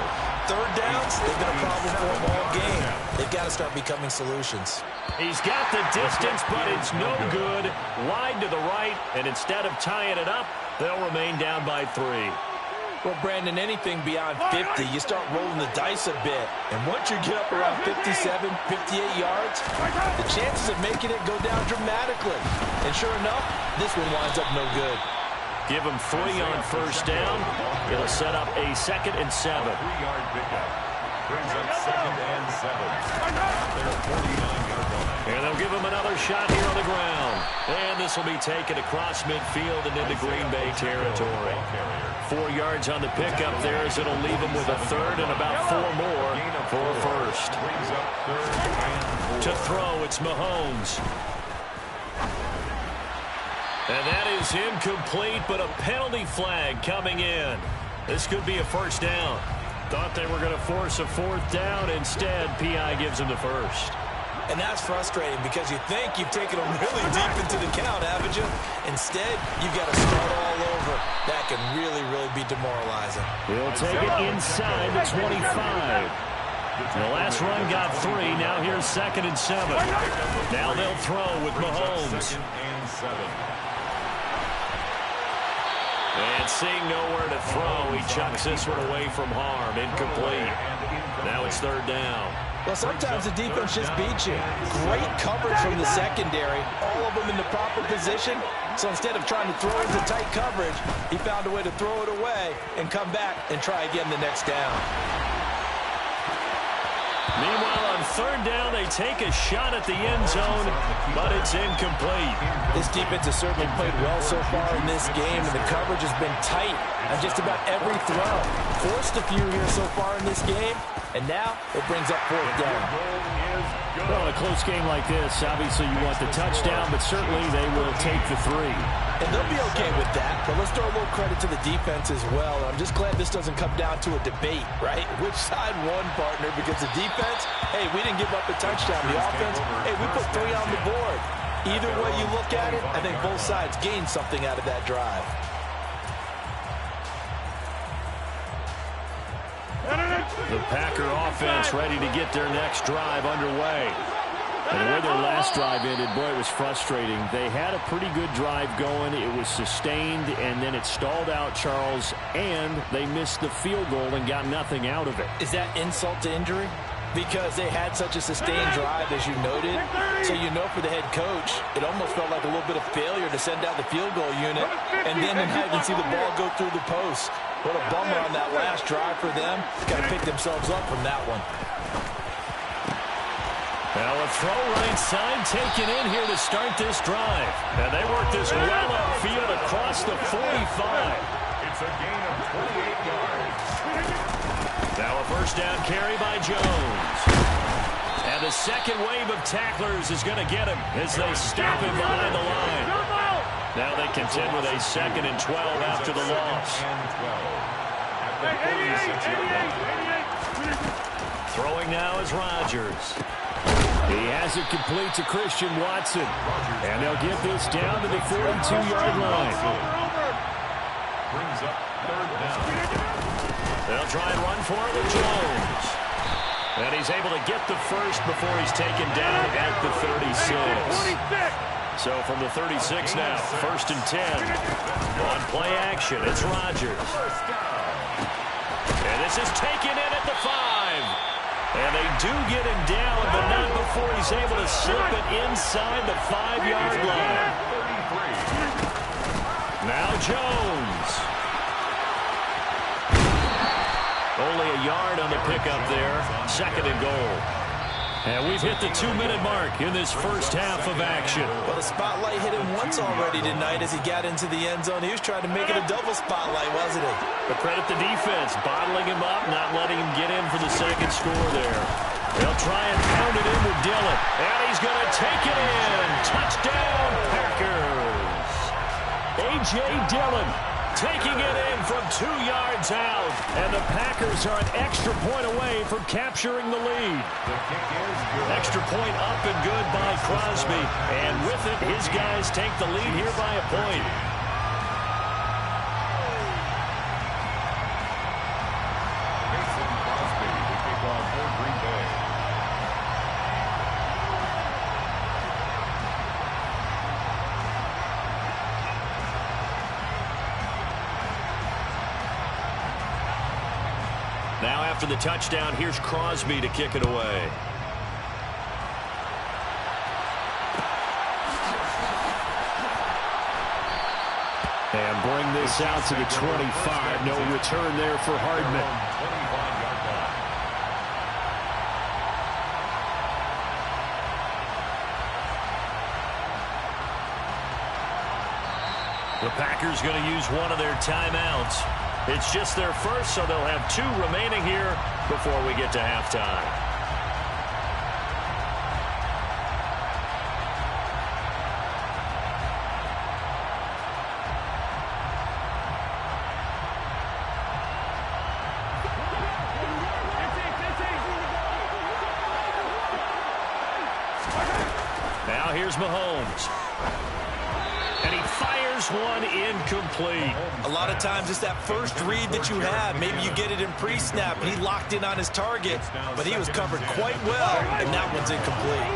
Third downs, they've been a problem for them all game. They've got to start becoming solutions. He's got the distance, but it's no good. Wide to the right, and instead of tying it up, they'll remain down by 3. Well, Brandon, anything beyond 50, you start rolling the dice a bit. And once you get up around 57, 58 yards, the chances of making it go down dramatically. And sure enough, this one winds up no good. Give him 3 on first down. It'll set up a 2nd and 7. 3-yard pickup. Brings up 2nd and 7. They're 49-yard line. And they'll give him another shot here on the ground. And this will be taken across midfield and into Green Bay territory. 4 yards on the pickup there as it'll leave him with a third and about 4 more for a first. Brings up 3rd and 4. To throw, it's Mahomes. And that is incomplete, but a penalty flag coming in. This could be a first down. Thought they were going to force a 4th down. Instead, P.I. gives him the first. And that's frustrating because you think you've taken them really deep into the count, haven't you? Instead, you've got to start all over. That can really, really be demoralizing. He'll take it inside the 25. The last run got 3. Now here's 2nd and 7. Now they'll throw with Mahomes. 2nd and 7. And seeing nowhere to throw, he chucks this one away from harm. Incomplete. Now it's 3rd down. Well, sometimes the defense just beats you. Great coverage from the secondary. All of them in the proper position. So instead of trying to throw into tight coverage, he found a way to throw it away and come back and try again the next down. Meanwhile, on 3rd down, they take a shot at the end zone, but it's incomplete. This defense has certainly played well so far in this game, and the coverage has been tight on just about every throw. Forced a few here so far in this game, and now it brings up 4th down. Well, in a close game like this, obviously you want the touchdown, but certainly they will take the 3. And they'll be okay with that, but let's throw a little credit to the defense as well. I'm just glad this doesn't come down to a debate, right? Which side won, partner? Because the defense, hey, we didn't give up a touchdown. The offense, hey, we put 3 on the board. Either way you look at it, I think both sides gained something out of that drive. The Packer offense ready to get their next drive underway. And the way their last drive ended, boy, it was frustrating. They had a pretty good drive going. It was sustained, and then it stalled out, Charles, and they missed the field goal and got nothing out of it. Is that insult to injury? Because they had such a sustained drive, as you noted. So you know for the head coach, it almost felt like a little bit of failure to send out the field goal unit and then not even see the ball go through the post. What a bummer on that last drive for them. Got to pick themselves up from that one. Now a throw right side taken in here to start this drive. And they work this well upfield across the 45. It's a gain of 28 yards. Now a first down carry by Jones. And the second wave of tacklers is going to get him as they stop him behind the line. Now they contend with a 2nd and 12 after the loss. Throwing now is Rodgers. He has it complete to Christian Watson. And they'll get this down to the 42-yard line. Brings up 3rd down. They'll try and run for it with Jones. And he's able to get the first before he's taken down at the 36. So from the 36 now, 1st and 10. On play action, it's Rodgers. And this is taken in at the 5. And they do get him down, but not before he's able to slip it inside the 5-yard line. Now Jones. Only a yard on the pickup there. 2nd and goal. And we've hit the 2-minute mark in this first half of action. Well, the spotlight hit him once already tonight as he got into the end zone. He was trying to make it a double spotlight, wasn't he? But credit the defense, bottling him up, not letting him get in for the second score there. They'll try and pound it in with Dillon. And he's going to take it in. Touchdown, Packers. A.J. Dillon taking it in from 2 yards out. And the Packers are an extra point away from capturing the lead. The kick is good. Extra point up and good by Crosby. And with it, his guys take the lead here by a point. Mason Crosby to kick off for Green Bay. Now after the touchdown, here's Crosby to kick it away. And bring this out to the 25. No return there for Hardman. 25-yard line. The Packers going to use one of their timeouts. It's just their first, so they'll have 2 remaining here before we get to halftime. Now here's Mahomes. And he fires one incomplete. A lot of times it's that first read that you have. Maybe you get it in pre-snap, and he locked in on his target, but he was covered quite well, and that one's incomplete.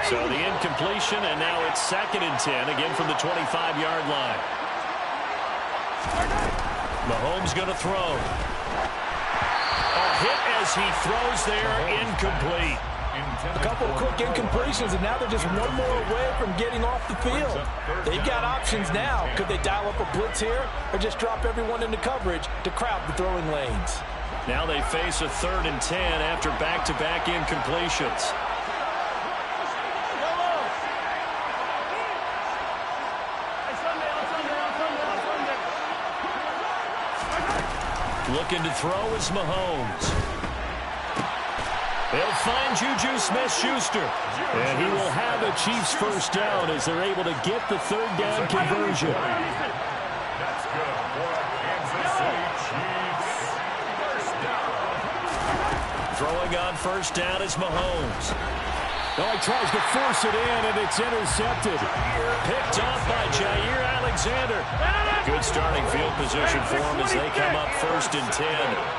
So the incompletion, and now it's 2nd and 10, again from the 25-yard line. Mahomes going to throw. A hit as he throws there, incomplete. A couple of quick incompletions, and now they're just one more away from getting off the field. They've got options now. Could they dial up a blitz here or just drop everyone into coverage to crowd the throwing lanes? Now they face a 3rd and 10 after back-to-back incompletions. Looking to throw is Mahomes. They'll find Juju Smith-Schuster. And he will have a Chiefs first down as they're able to get the 3rd down conversion. That's good for Kansas City Chiefs. First down. Throwing on first down is Mahomes. Oh, he tries to force it in, and it's intercepted. Picked off by Jair Alexander. Good starting field position for him as they come up 1st and 10.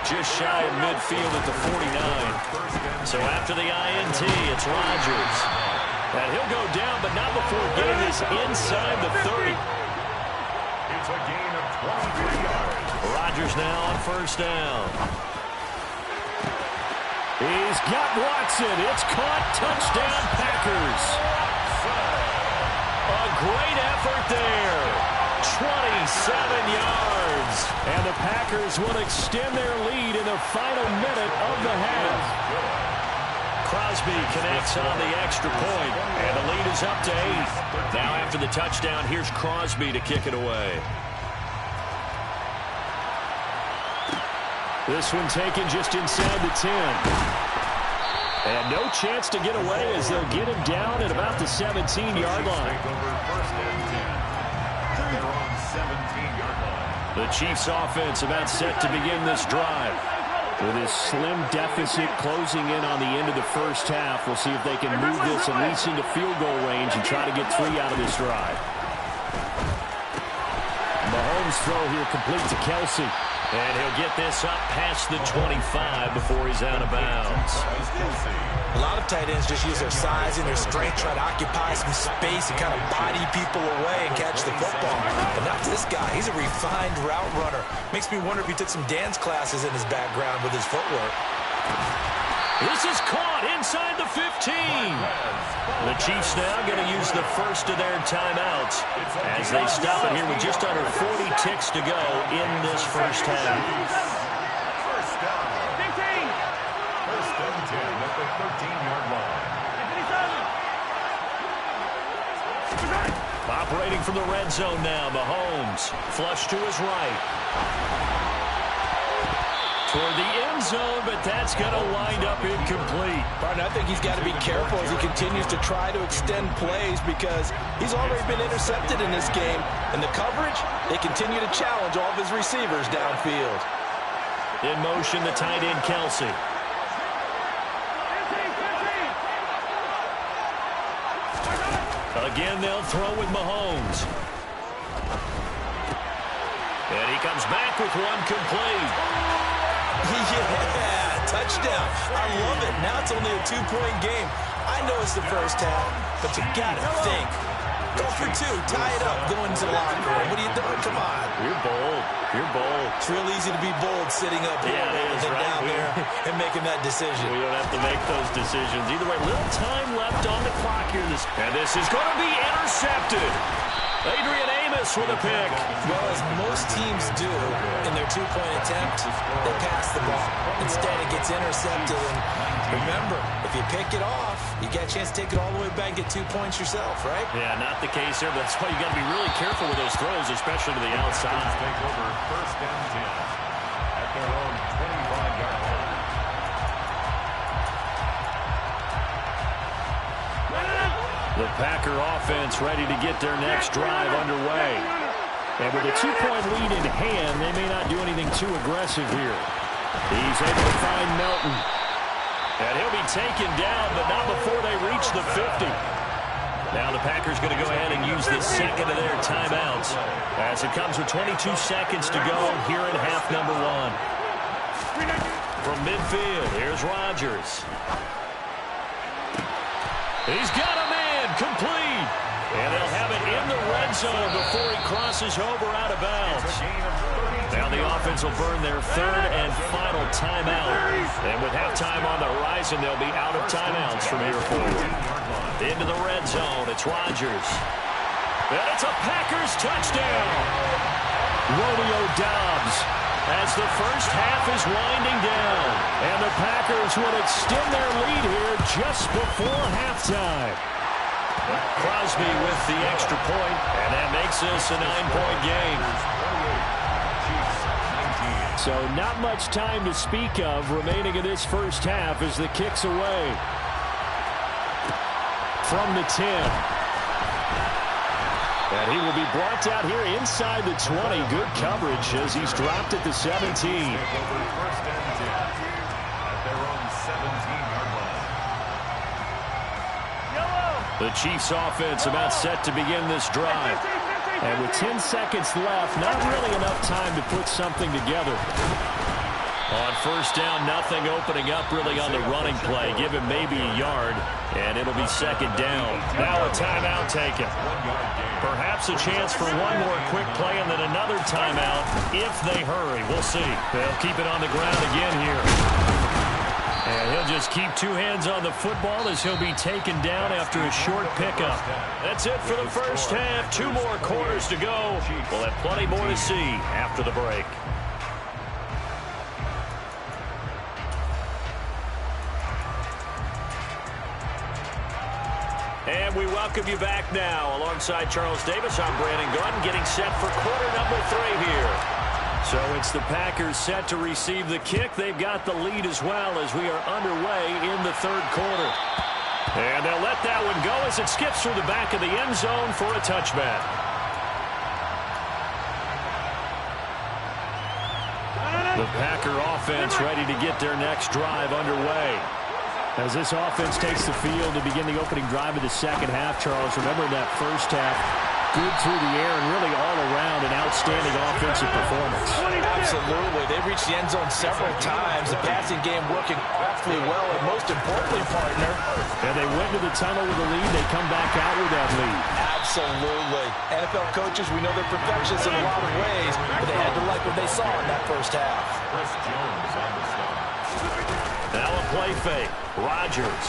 Just shy of midfield at the 49. So after the INT, it's Rodgers. And he'll go down, but not before getting this inside the 30. It's a gain of 23 yards. Rodgers now on first down. He's got Watson. It's caught. Touchdown, Packers. A great effort there. 27 yards. And the Packers will extend their lead in the final minute of the half. Crosby connects on the extra point, and the lead is up to 8. Now after the touchdown, here's Crosby to kick it away. This one taken just inside the 10. And no chance to get away as they'll get him down at about the 17-yard line. The Chiefs offense about set to begin this drive. With his slim deficit closing in on the end of the first half, we'll see if they can move this at least into field goal range and try to get 3 out of this drive. Mahomes' throw here complete to Kelsey. And he'll get this up past the 25 before he's out of bounds. A lot of tight ends just use their size and their strength, try to occupy some space and kind of body people away and catch the football. But not this guy. He's a refined route runner. Makes me wonder if he took some dance classes in his background with his footwork. This is caught inside the 15. The Chiefs now going to use the first of their timeouts as they stop it here with just under 40 ticks to go in this first half. First down. 15. First and 10 at the 13-yard line. Operating from the red zone now, Mahomes. Flush to his right. Toward the end zone, but that's going to wind up incomplete. Partner, I think he's got to be careful as he continues to try to extend plays because he's already been intercepted in this game. And the coverage, they continue to challenge all of his receivers downfield. In motion, the tight end, Kelsey. Again, they'll throw with Mahomes. And he comes back with one complete. Yeah, touchdown. I love it. Now it's only a 2-point game. I know it's the first half, but you got to think. Go for 2. Tie it up. Go into the locker room. What are you doing? Come on. You're bold. You're bold. It's real easy to be bold sitting up here and down there and making that decision. We don't have to make those decisions. Either way, little time left on the clock here. And this is going to be intercepted. Adrian Amos with a pick. Well, as most teams do in their 2-point attempt, they pass the ball. Instead, it gets intercepted. And remember, if you pick it off, you get a chance to take it all the way back and get 2 points yourself, right? Yeah, not the case here. But that's why you got to be really careful with those throws, especially to the outside. Take over first and 10 at their own 25-yard line. The Packer offense ready to get their next drive underway. And with a 2-point lead in hand, they may not do anything too aggressive here. He's able to find Melton. And he'll be taken down, but not before they reach the 50. Now the Packers going to go ahead and use the second of their timeouts as it comes with 22 seconds to go here in half number 1. From midfield, here's Rodgers. He's got a man complete. And they'll have it in the red zone before he crosses over out of bounds. Now the offense will burn their third and final timeout. And with halftime on the horizon, they'll be out of timeouts from here forward. Into the red zone, it's Rodgers. And it's a Packers touchdown. Romeo Doubs as the first half is winding down. And the Packers will extend their lead here just before halftime. Crosby with the extra point, and that makes this a 9-point game. So not much time to speak of remaining in this first half as the kick's away. From the 10. And he will be brought out here inside the 20. Good coverage as he's dropped at the 17. The Chiefs offense about set to begin this drive. And with 10 seconds left, not really enough time to put something together. On first down, nothing opening up really on the running play. Give him maybe a yard, and it'll be second down. Now a timeout taken. Perhaps a chance for one more quick play and then another timeout if they hurry. We'll see. They'll keep it on the ground again here. And he'll just keep 2 hands on the football as he'll be taken down after a short pickup. That's it for the first half. 2 more quarters to go. We'll have plenty more to see after the break. And we welcome you back now. Alongside Charles Davis, I'm Brandon Gunn, getting set for quarter number 3 here. So it's the Packers set to receive the kick. They've got the lead as well as we are underway in the third quarter. And they'll let that one go as it skips through the back of the end zone for a touchback. The Packer offense ready to get their next drive underway. As this offense takes the field to begin the opening drive of the second half, Charles, remember that first half, good through the air and really all around an outstanding offensive performance. Absolutely. They reached the end zone several times. The passing game working awfully well, and most importantly, partner. And they went to the tunnel with a lead. They come back out with that lead. Absolutely. NFL coaches, we know they're perfectionists in a lot of ways, but they had to like what they saw in that first half. Chris Jones on the stop. Now a play fake. Rodgers.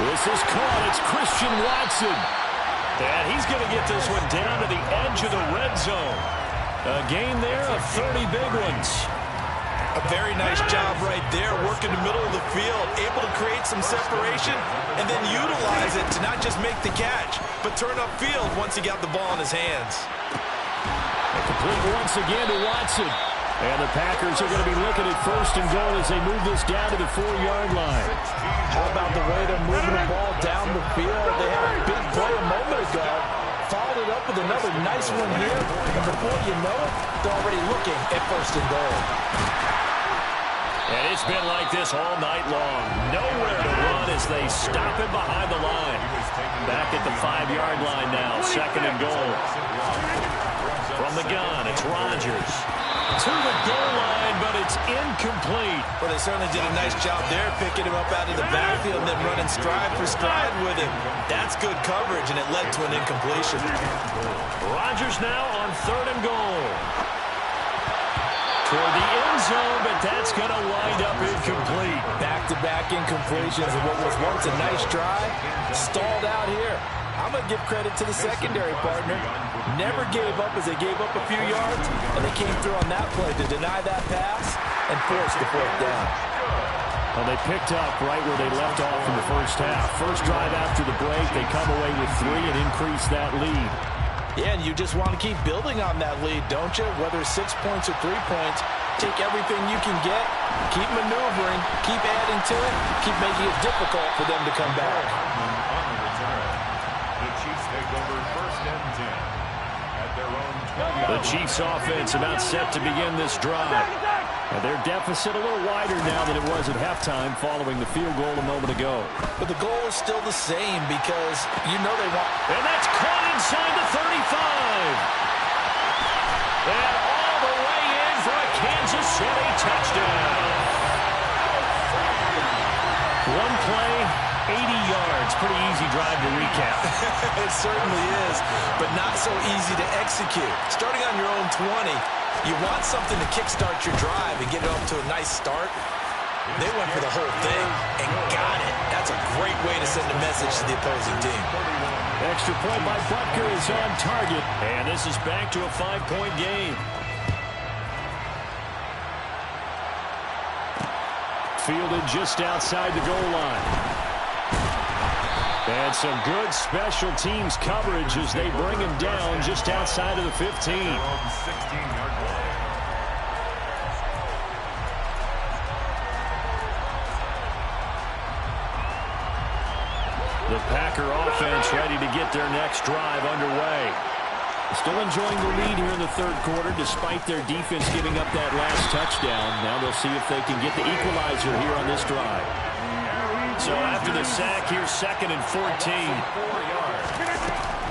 This is caught. It's Christian Watson. And he's going to get this one down to the edge of the red zone. A gain there of 30 big ones. A very nice job right there, working the middle of the field, able to create some separation, and then utilize it to not just make the catch, but turn upfield once he got the ball in his hands. A complete once again to Watson. And the Packers are going to be looking at first and goal as they move this down to the 4-yard line. How about the way they're moving the ball down the field? They had a big play a moment ago, followed it up with another nice one here, and before you know it, they're already looking at first and goal. And it's been like this all night long. Nowhere to run as they stop him behind the line. Back at the 5-yard line now, second and goal. From the gun, it's Rodgers. To the goal line, but it's incomplete. Well, they certainly did a nice job there, picking him up out of the backfield and then running stride for stride with him. That's good coverage, and it led to an incompletion. Rodgers now on third and goal. Toward the end zone, but that's going to wind up incomplete. Back-to-back incompletions of what was once a nice drive, stalled out here. I'm going to give credit to the secondary partner. Never gave up as they gave up a few yards, and they came through on that play to deny that pass and force the fourth down. Well, they picked up right where they left off in the first half. First drive after the break, they come away with 3 and increase that lead. Yeah, and you just want to keep building on that lead, don't you? Whether it's 6 points or 3 points, take everything you can get, keep maneuvering, keep adding to it, keep making it difficult for them to come back. On the return, the Chiefs take over first and 10 at their own 20. The Chiefs offense about set to begin this drive. And their deficit a little wider now than it was at halftime following the field goal a moment ago. But the goal is still the same because you know they want... And that's caught inside the 35. And all the way in for a Kansas City touchdown. One play, 80 yards. Pretty easy drive to recap. It certainly is, but not so easy to execute. Starting on your own 20, you want something to kickstart your drive and get it off to a nice start. They went for the whole thing and got it. That's a great way to send a message to the opposing team. Extra point by Butker is on target. And this is back to a 5-point game. Fielded just outside the goal line. And some good special teams coverage as they bring him down just outside of the 15. 16-yard line. The Packer offense ready to get their next drive underway. Still enjoying the lead here in the third quarter despite their defense giving up that last touchdown. Now they'll see if they can get the equalizer here on this drive. So after the sack, here's second and 14.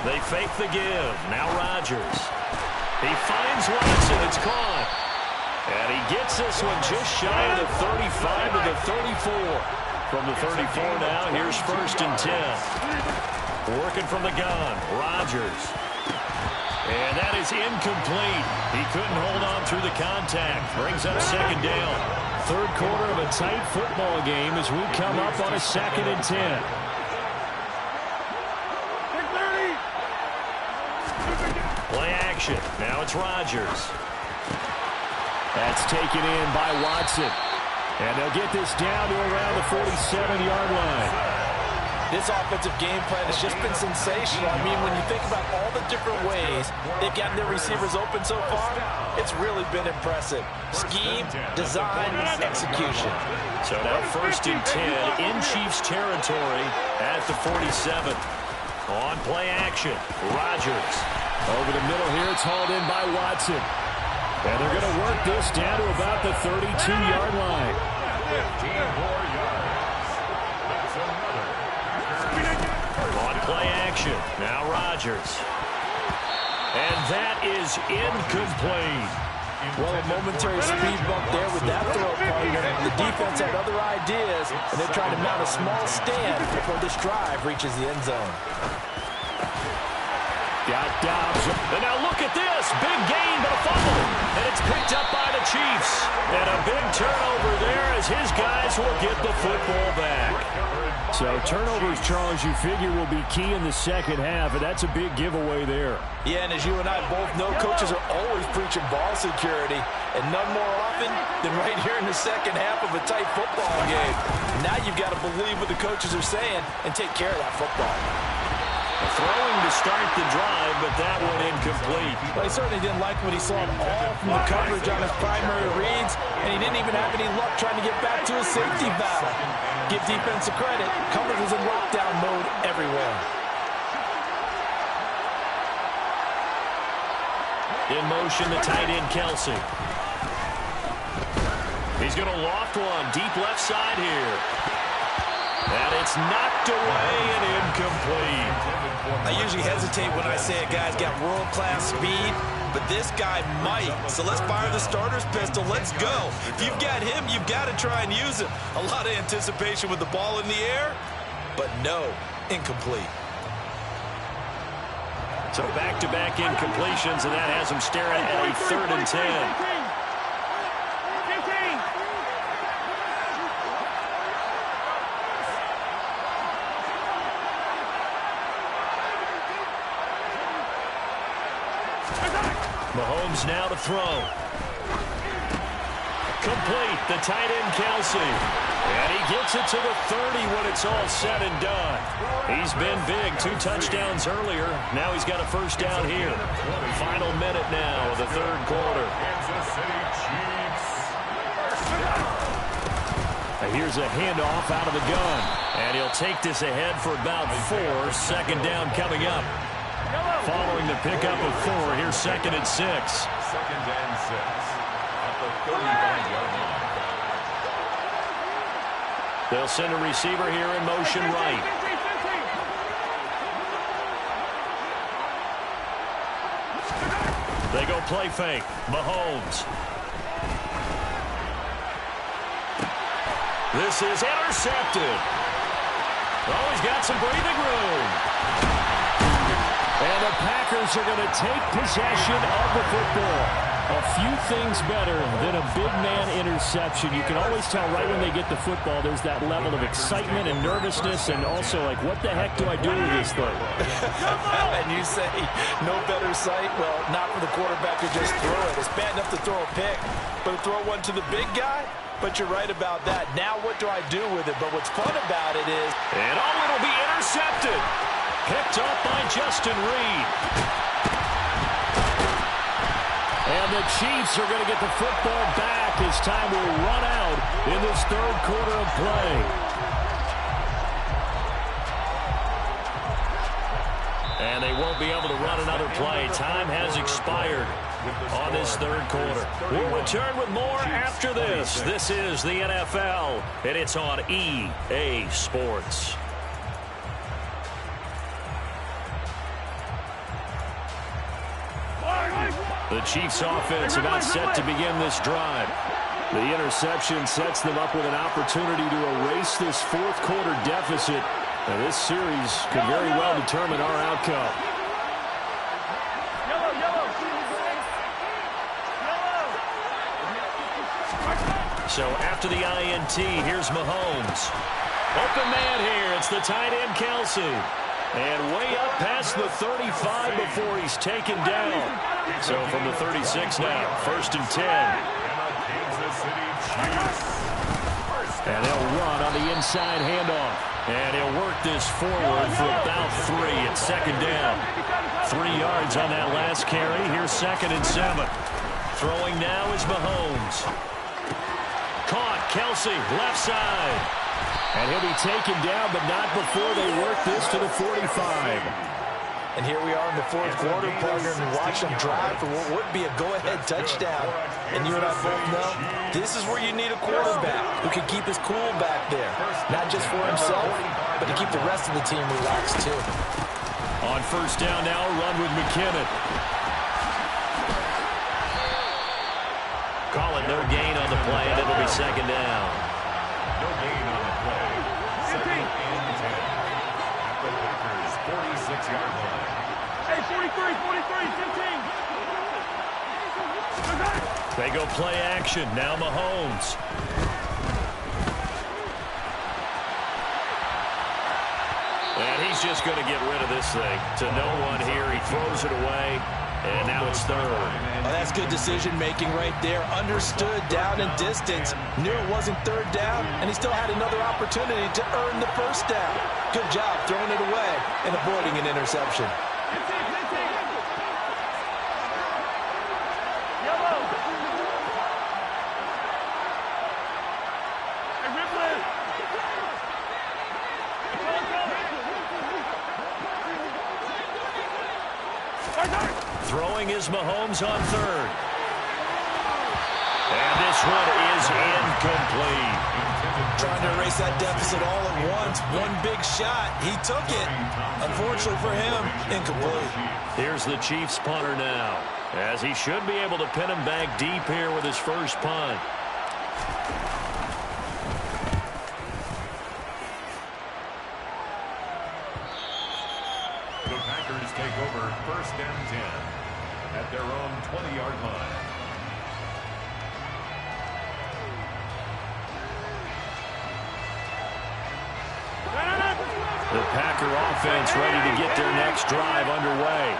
They fake the give. Now Rodgers. He finds Watson. It's caught. And he gets this one just shy of the 35 to the 34. From the 34 now, here's first and 10. Working from the gun, Rodgers. And that is incomplete. He couldn't hold on through the contact. Brings up second down. Third quarter of a tight football game as we come up on a second and 10. Play action. Now it's Rodgers. That's taken in by Watson. And they'll get this down to around the 47-yard line. This offensive game plan has just been sensational. I mean, when you think about all the different ways they've gotten their receivers open so far, it's really been impressive. Scheme, design, execution. So now 1st and 10 in Chiefs territory at the 47. On play action, Rodgers. Over the middle here, it's hauled in by Watson. And they're going to work this down to about the 32-yard line. 15 more yards. That's another. On play action, now Rodgers. And that is incomplete. Well, a momentary speed bump there with that throw partner. The defense had other ideas, and they're trying to mount a small stand before this drive reaches the end zone. Got Dobbs. And now look at this. Big gain, but a fumble. And it's picked up by the Chiefs. And a big turnover there as his guys will get the football back. So turnovers, Charles, you figure will be key in the second half, and that's a big giveaway there. Yeah, and as you and I both know, coaches are always preaching ball security, and none more often than right here in the second half of a tight football game. Now you've got to believe what the coaches are saying and take care of that football. Throwing to start the drive, but that one incomplete. Well, he certainly didn't like what he saw at all from the coverage on his primary reads, and he didn't even have any luck trying to get back to his safety valve. Give defense a credit. Coverage was in lockdown mode everywhere. In motion, the tight end, Kelsey. He's going to loft one deep left side here. And it's knocked away and incomplete. I usually hesitate when I say a guy's got world-class speed, but this guy might. So let's fire the starter's pistol. Let's go. If you've got him, you've got to try and use him. A lot of anticipation with the ball in the air, but no, incomplete. So back-to-back incompletions, and that has him staring at a 3rd and 10. Mahomes now to throw. Complete, the tight end, Kelsey. And he gets it to the 30 when it's all said and done. He's been big, 2 touchdowns earlier. Now he's got a first down here. Final minute now of the 3rd quarter. Kansas City Chiefs. Here's a handoff out of the gun. And he'll take this ahead for about 4. 2nd down coming up. Following the pickup of 4, here's 2nd and 6. 2nd and 6 at the 35-yard line. They'll send a receiver here in motion right. They go play fake. Mahomes. This is intercepted. Oh, he's got some breathing room. And the Packers are going to take possession of the football. A few things better than a big man interception. You can always tell right when they get the football, there's that level of excitement and nervousness, and also like, what the heck do I do with this thing? And you say no better sight? Well, not for the quarterback to just throw it. It's bad enough to throw a pick, but to throw one to the big guy? But you're right about that. Now what do I do with it? But what's fun about it is... And oh, it'll be intercepted. Picked up by Justin Reed. And the Chiefs are going to get the football back as time will run out in this 3rd quarter of play. And they won't be able to run another play. Time has expired on this 3rd quarter. We'll return with more after this. This is the NFL, and it's on EA Sports. The Chiefs offense about set to begin this drive. The interception sets them up with an opportunity to erase this 4th quarter deficit. And this series could very well determine our outcome. So after the INT, here's Mahomes. Open man here. It's the tight end, Kelsey. And way up past the 35 before he's taken down. So from the 36 now, 1st and 10. Kansas City Chiefs. And they'll run on the inside handoff. And he'll work this forward for about 3 at second down. 3 yards on that last carry. Here's 2nd and 7. Throwing now is Mahomes. Caught, Kelsey, left side. And he'll be taken down, but not before they work this to the 45. And here we are in the 4th quarter, partner, and watch them drive for what would be a go-ahead touchdown. And you and I both know this is where you need a quarterback who can keep his cool back there. Not just for himself, but to keep the rest of the team relaxed, too. On 1st down now, run with McKinnon. Call it no gain on the play, and it'll be 2nd down. No gain on the play. 2nd and 10. At the Packers' 46-yard line. Hey, 43, 15. They go play action. Now Mahomes. And he's just going to get rid of this thing. To no one here. He throws it away. And now it's 3rd. Well, that's good decision-making right there. Understood down and distance. Knew it wasn't 3rd down, and he still had another opportunity to earn the 1st down. Good job throwing it away and avoiding an interception. Throwing is Mahomes on 3rd. And this one is incomplete. Trying to erase that deficit all at once. One big shot. He took it. Unfortunately for him, incomplete. Here's the Chiefs punter now, as he should be able to pin him back deep here with his first punt. The Packers take over 1st and 10 at their own 20-yard line. The Packer offense ready to get their next drive underway.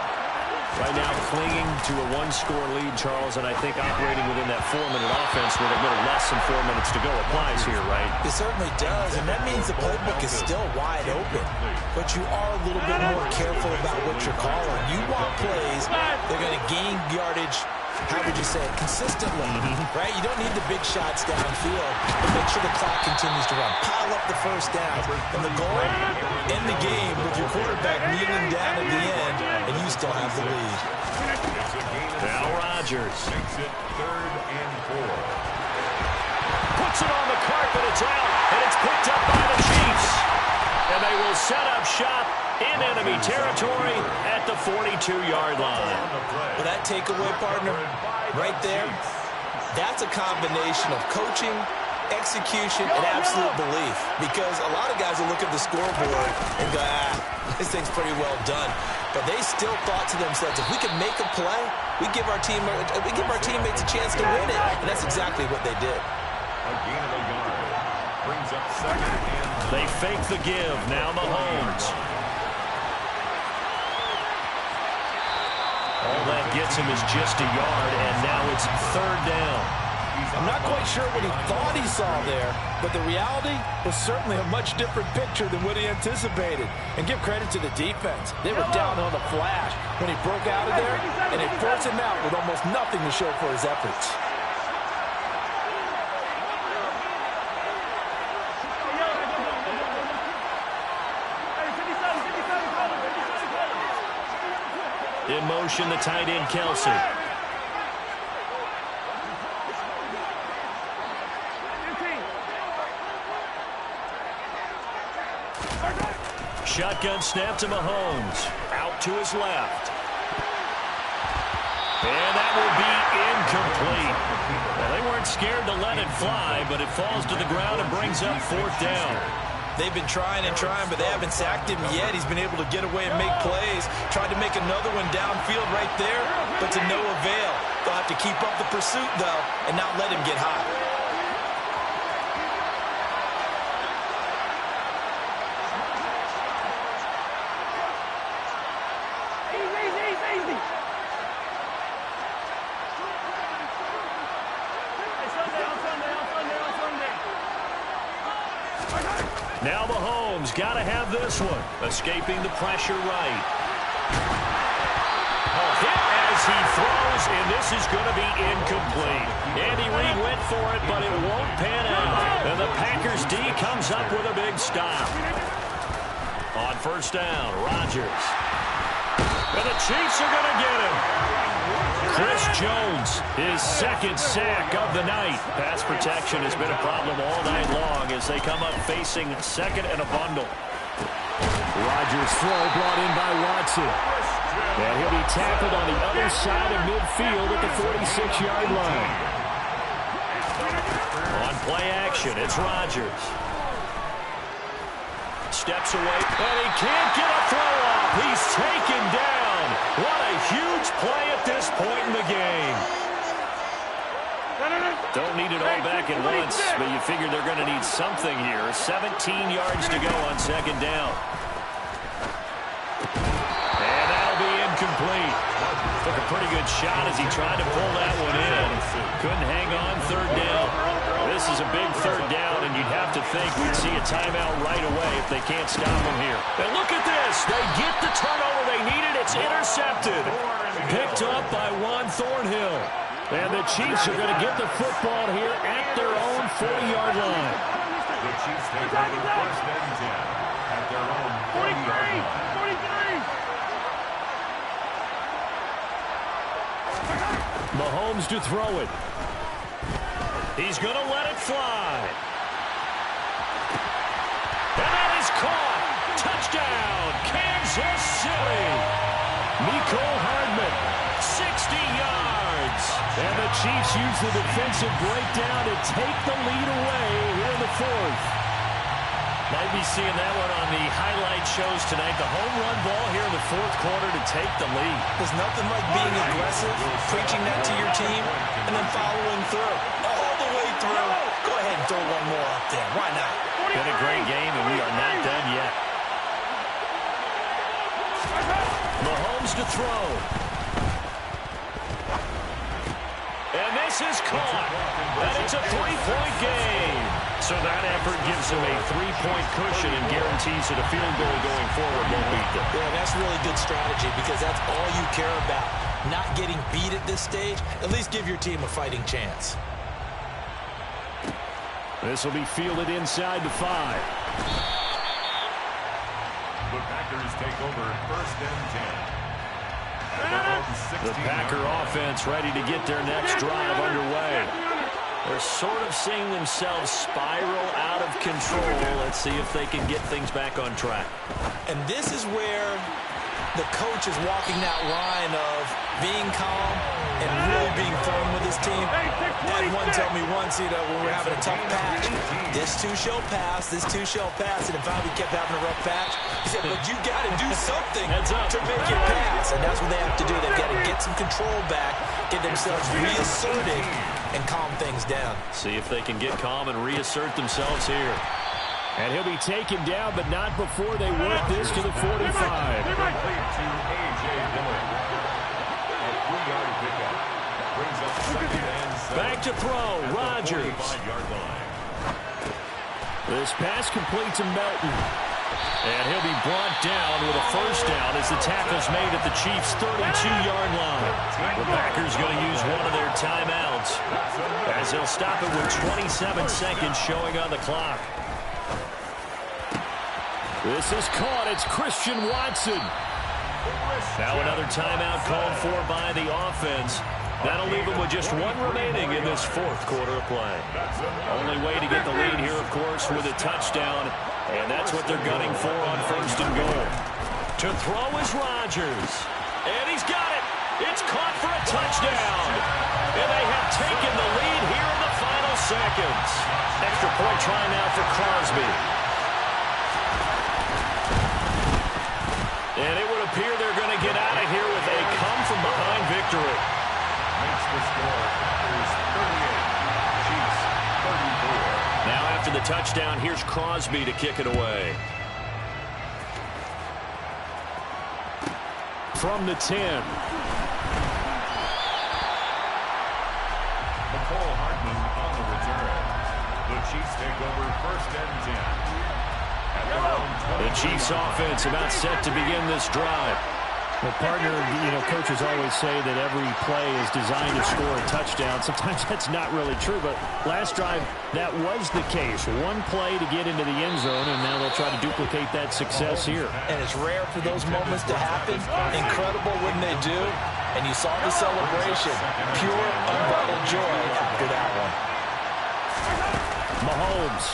Right now clinging to a 1-score lead, Charles, and I think operating within that 4-minute offense with a little less than 4 minutes to go applies here, right? It certainly does, and that means the playbook is still wide open. But you are a little bit more careful about what you're calling. You want plays, they're going to gain yardage, how would you say it, consistently, right? You don't need the big shots downfield, but make sure the clock continues to run. Pile up the 1st down, and the goal, end the game with your quarterback kneeling down at the end, and you still have the lead. Now Rodgers. Makes it 3rd and 4. Puts it on the carpet, it's out, and it's picked up by the Chiefs. And they will set up shop in enemy territory at the 42-yard line. Well, that takeaway, partner, right there, that's a combination of coaching, execution, and absolute belief. Because a lot of guys will look at the scoreboard and go, this thing's pretty well done. But they still thought to themselves, if we can make a play, we give our teammates a chance to win it. And that's exactly what they did. A gain of a yard. Brings up 2nd and 9. They fake the give. Now Mahomes. All that gets him is just a yard, and now it's 3rd down. I'm not quite sure what he thought he saw there, but the reality was certainly a much different picture than what he anticipated. And give credit to the defense. They were down on the flash when he broke out of there, and they forced him out with almost nothing to show for his efforts. In motion, the tight end, Kelsey. Shotgun snap to Mahomes. Out to his left. And that will be incomplete. Well, they weren't scared to let it fly, but it falls to the ground and brings up 4th down. They've been trying and trying, but they haven't sacked him yet. He's been able to get away and make plays. Tried to make another one downfield right there, but to no avail. They'll have to keep up the pursuit, though, and not let him get hot. Now Mahomes got to have this one. Escaping the pressure right. A hit as he throws, and this is going to be incomplete. Andy Reid went for it, but it won't pan out. And the Packers D comes up with a big stop. On first down, Rodgers. And the Chiefs are going to get him. Chris Jones, his second sack of the night. Pass protection has been a problem all night long as they come up facing second and a bundle. Rodgers' throw brought in by Watson. And he'll be tackled on the other side of midfield at the 46-yard line. On play action, it's Rodgers. Steps away, and he can't get a throw off. He's taken down. What a huge play at this point in the game. Don't need it all back at once, but you figure they're going to need something here. 17 yards to go on second down. And that'll be incomplete. Took a pretty good shot as he tried to pull that one in. Couldn't hang on third down. This is a big third down, and you'd have to think we'd see a timeout right away if they can't stop him here. And look at this. They get the turnover they needed. It's intercepted. Picked up by Juan Thornhill. And the Chiefs are going to get the football here at their own 40-yard line. The Chiefs take over first and 10 at their own 40-yard line. 43. Mahomes to throw it. He's going to let it fly. And that is caught. Touchdown, Kansas City. Mecole Hardman, 60 yards. And the Chiefs use the defensive breakdown to take the lead away here in the fourth. Might be seeing that one on the highlight shows tonight. The home run ball here in the fourth quarter to take the lead. There's nothing like being aggressive, preaching that to your team, and then following through. All the way through. Go ahead and throw one more up there. Why not? Been a great game, and we are not done yet. Mahomes to throw. And this is caught. And it's a three-point game. So that effort gives them a three-point cushion and guarantees that a field goal going forward won't beat them. Yeah, that's really good strategy because that's all you care about. Not getting beat at this stage. At least give your team a fighting chance. This will be fielded inside the 5. The Packers take over first and 10. The Packer offense ready to get their next drive underway. They're sort of seeing themselves spiral out of control. Let's see if they can get things back on track. And this is where the coach is walking that line of being calm and really being firm with his team. Had one tell me once, when we're having a tough patch, this too shall pass, this too shall pass. And if we kept having a rough patch, he said, but you got to do something to make it pass. And that's what they have to do. They've got to get some control back, get themselves reasserted, and calm things down. See if they can get calm and reassert themselves here. And he'll be taken down, but not before they work this to the 45. Back to throw, Rodgers. This pass complete to Melton. And he'll be brought down with a first down as the tackle's made at the Chiefs' 32-yard line. The Packers going to use one of their timeouts as they'll stop it with 27 seconds showing on the clock. This is caught. It's Christian Watson. Now another timeout called for by the offense. That'll leave them with just one remaining in this fourth quarter of play. Only way to get the lead here, of course, with a touchdown. And that's what they're gunning for on first and goal. To throw is Rodgers. And he's got it. It's caught for a touchdown. And they have taken the lead here in the final seconds. Extra point try now for Crosby. And it would appear they're going to get out of here with a come-from-behind victory. Makes the score is 38. Chiefs 34. Now after the touchdown, here's Crosby to kick it away. From the 10. Mecole Hardman on the return. The Chiefs take over first and 10. The Chiefs offense about set to begin this drive. Well, partner, coaches always say that every play is designed to score a touchdown. Sometimes that's not really true, but last drive, that was the case. One play to get into the end zone, and now they'll try to duplicate that success here. And it's rare for those moments to happen. Incredible when they do. And you saw the celebration. Pure, unbridled joy after that one. Mahomes.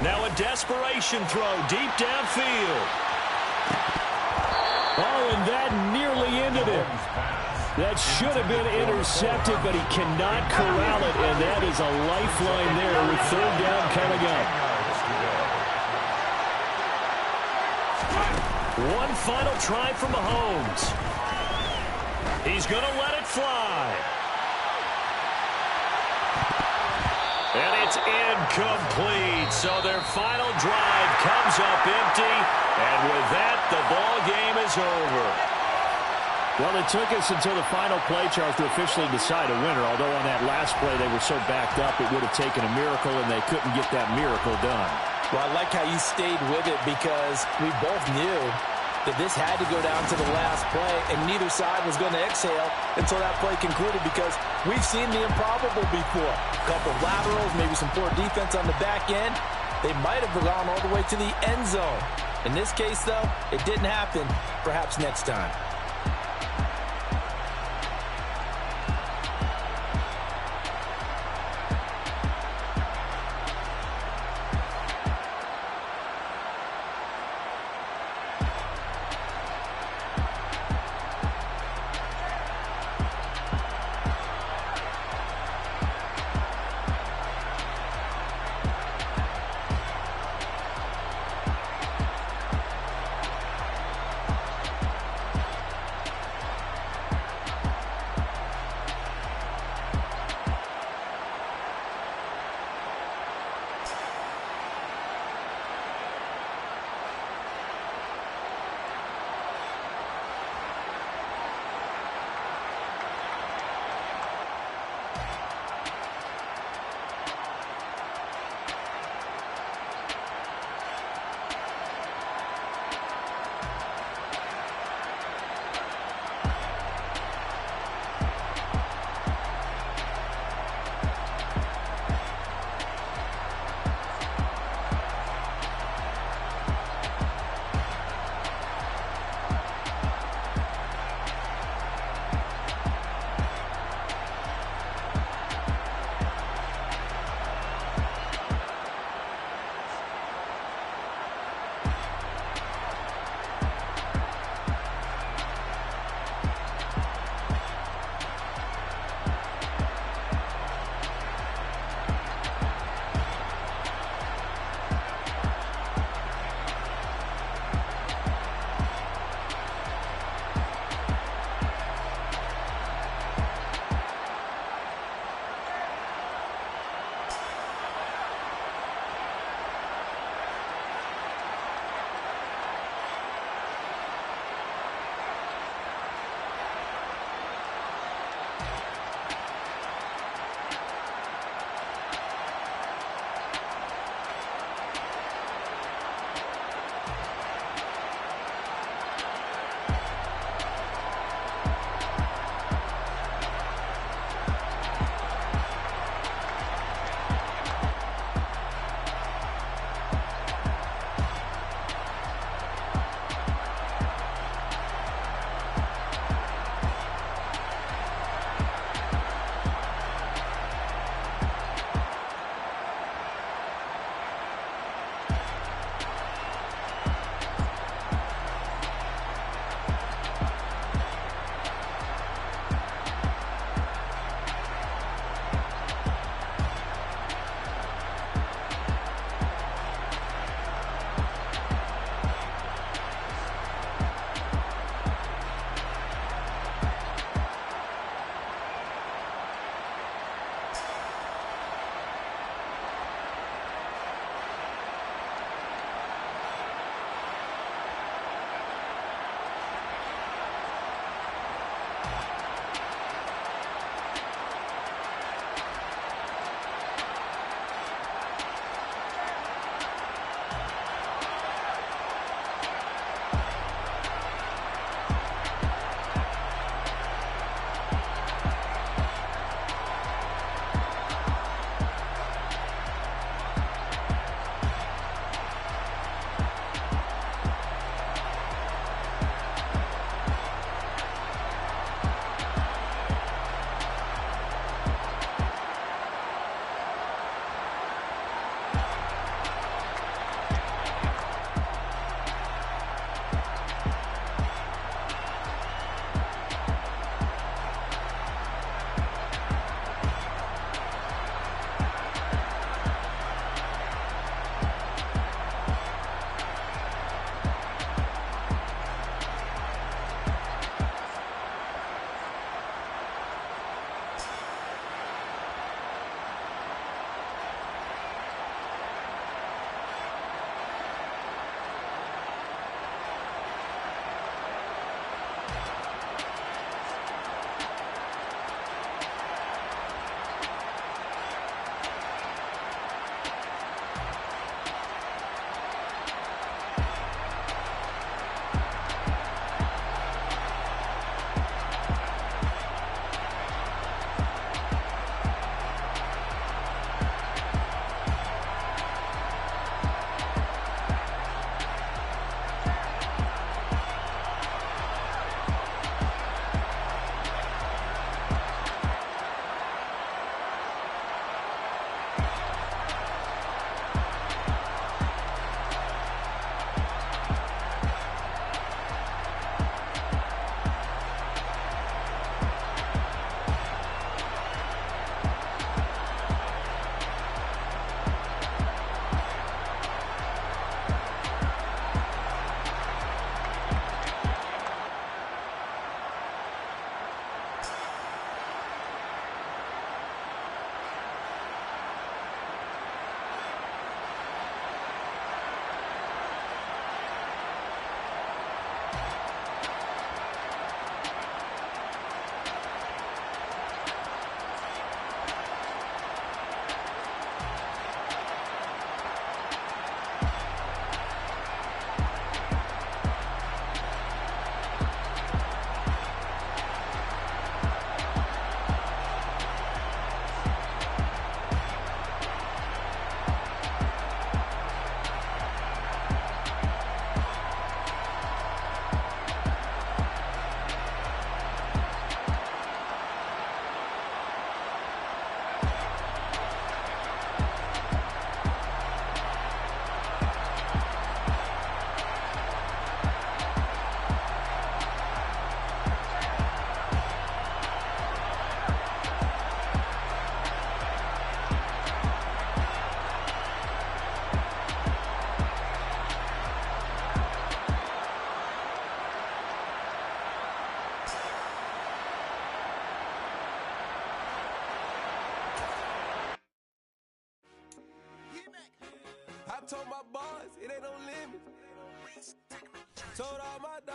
Now a desperation throw deep downfield. Oh, and that nearly ended it. That should have been intercepted, but he cannot corral it, and that is a lifeline there with third down coming up. One final try for Mahomes. He's going to let it fly. And it's incomplete. So their final drive comes up empty. And with that, the ball game is over. Well, it took us until the final play, Charles, to officially decide a winner. Although on that last play they were so backed up, it would have taken a miracle, and they couldn't get that miracle done. Well, I like how you stayed with it because we both knew that this had to go down to the last play, and neither side was going to exhale until that play concluded because we've seen the improbable before. A couple of laterals, maybe some poor defense on the back end. They might have gone all the way to the end zone. In this case, though, it didn't happen. Perhaps next time. Told my boss, it ain't no limit. Told all my dogs.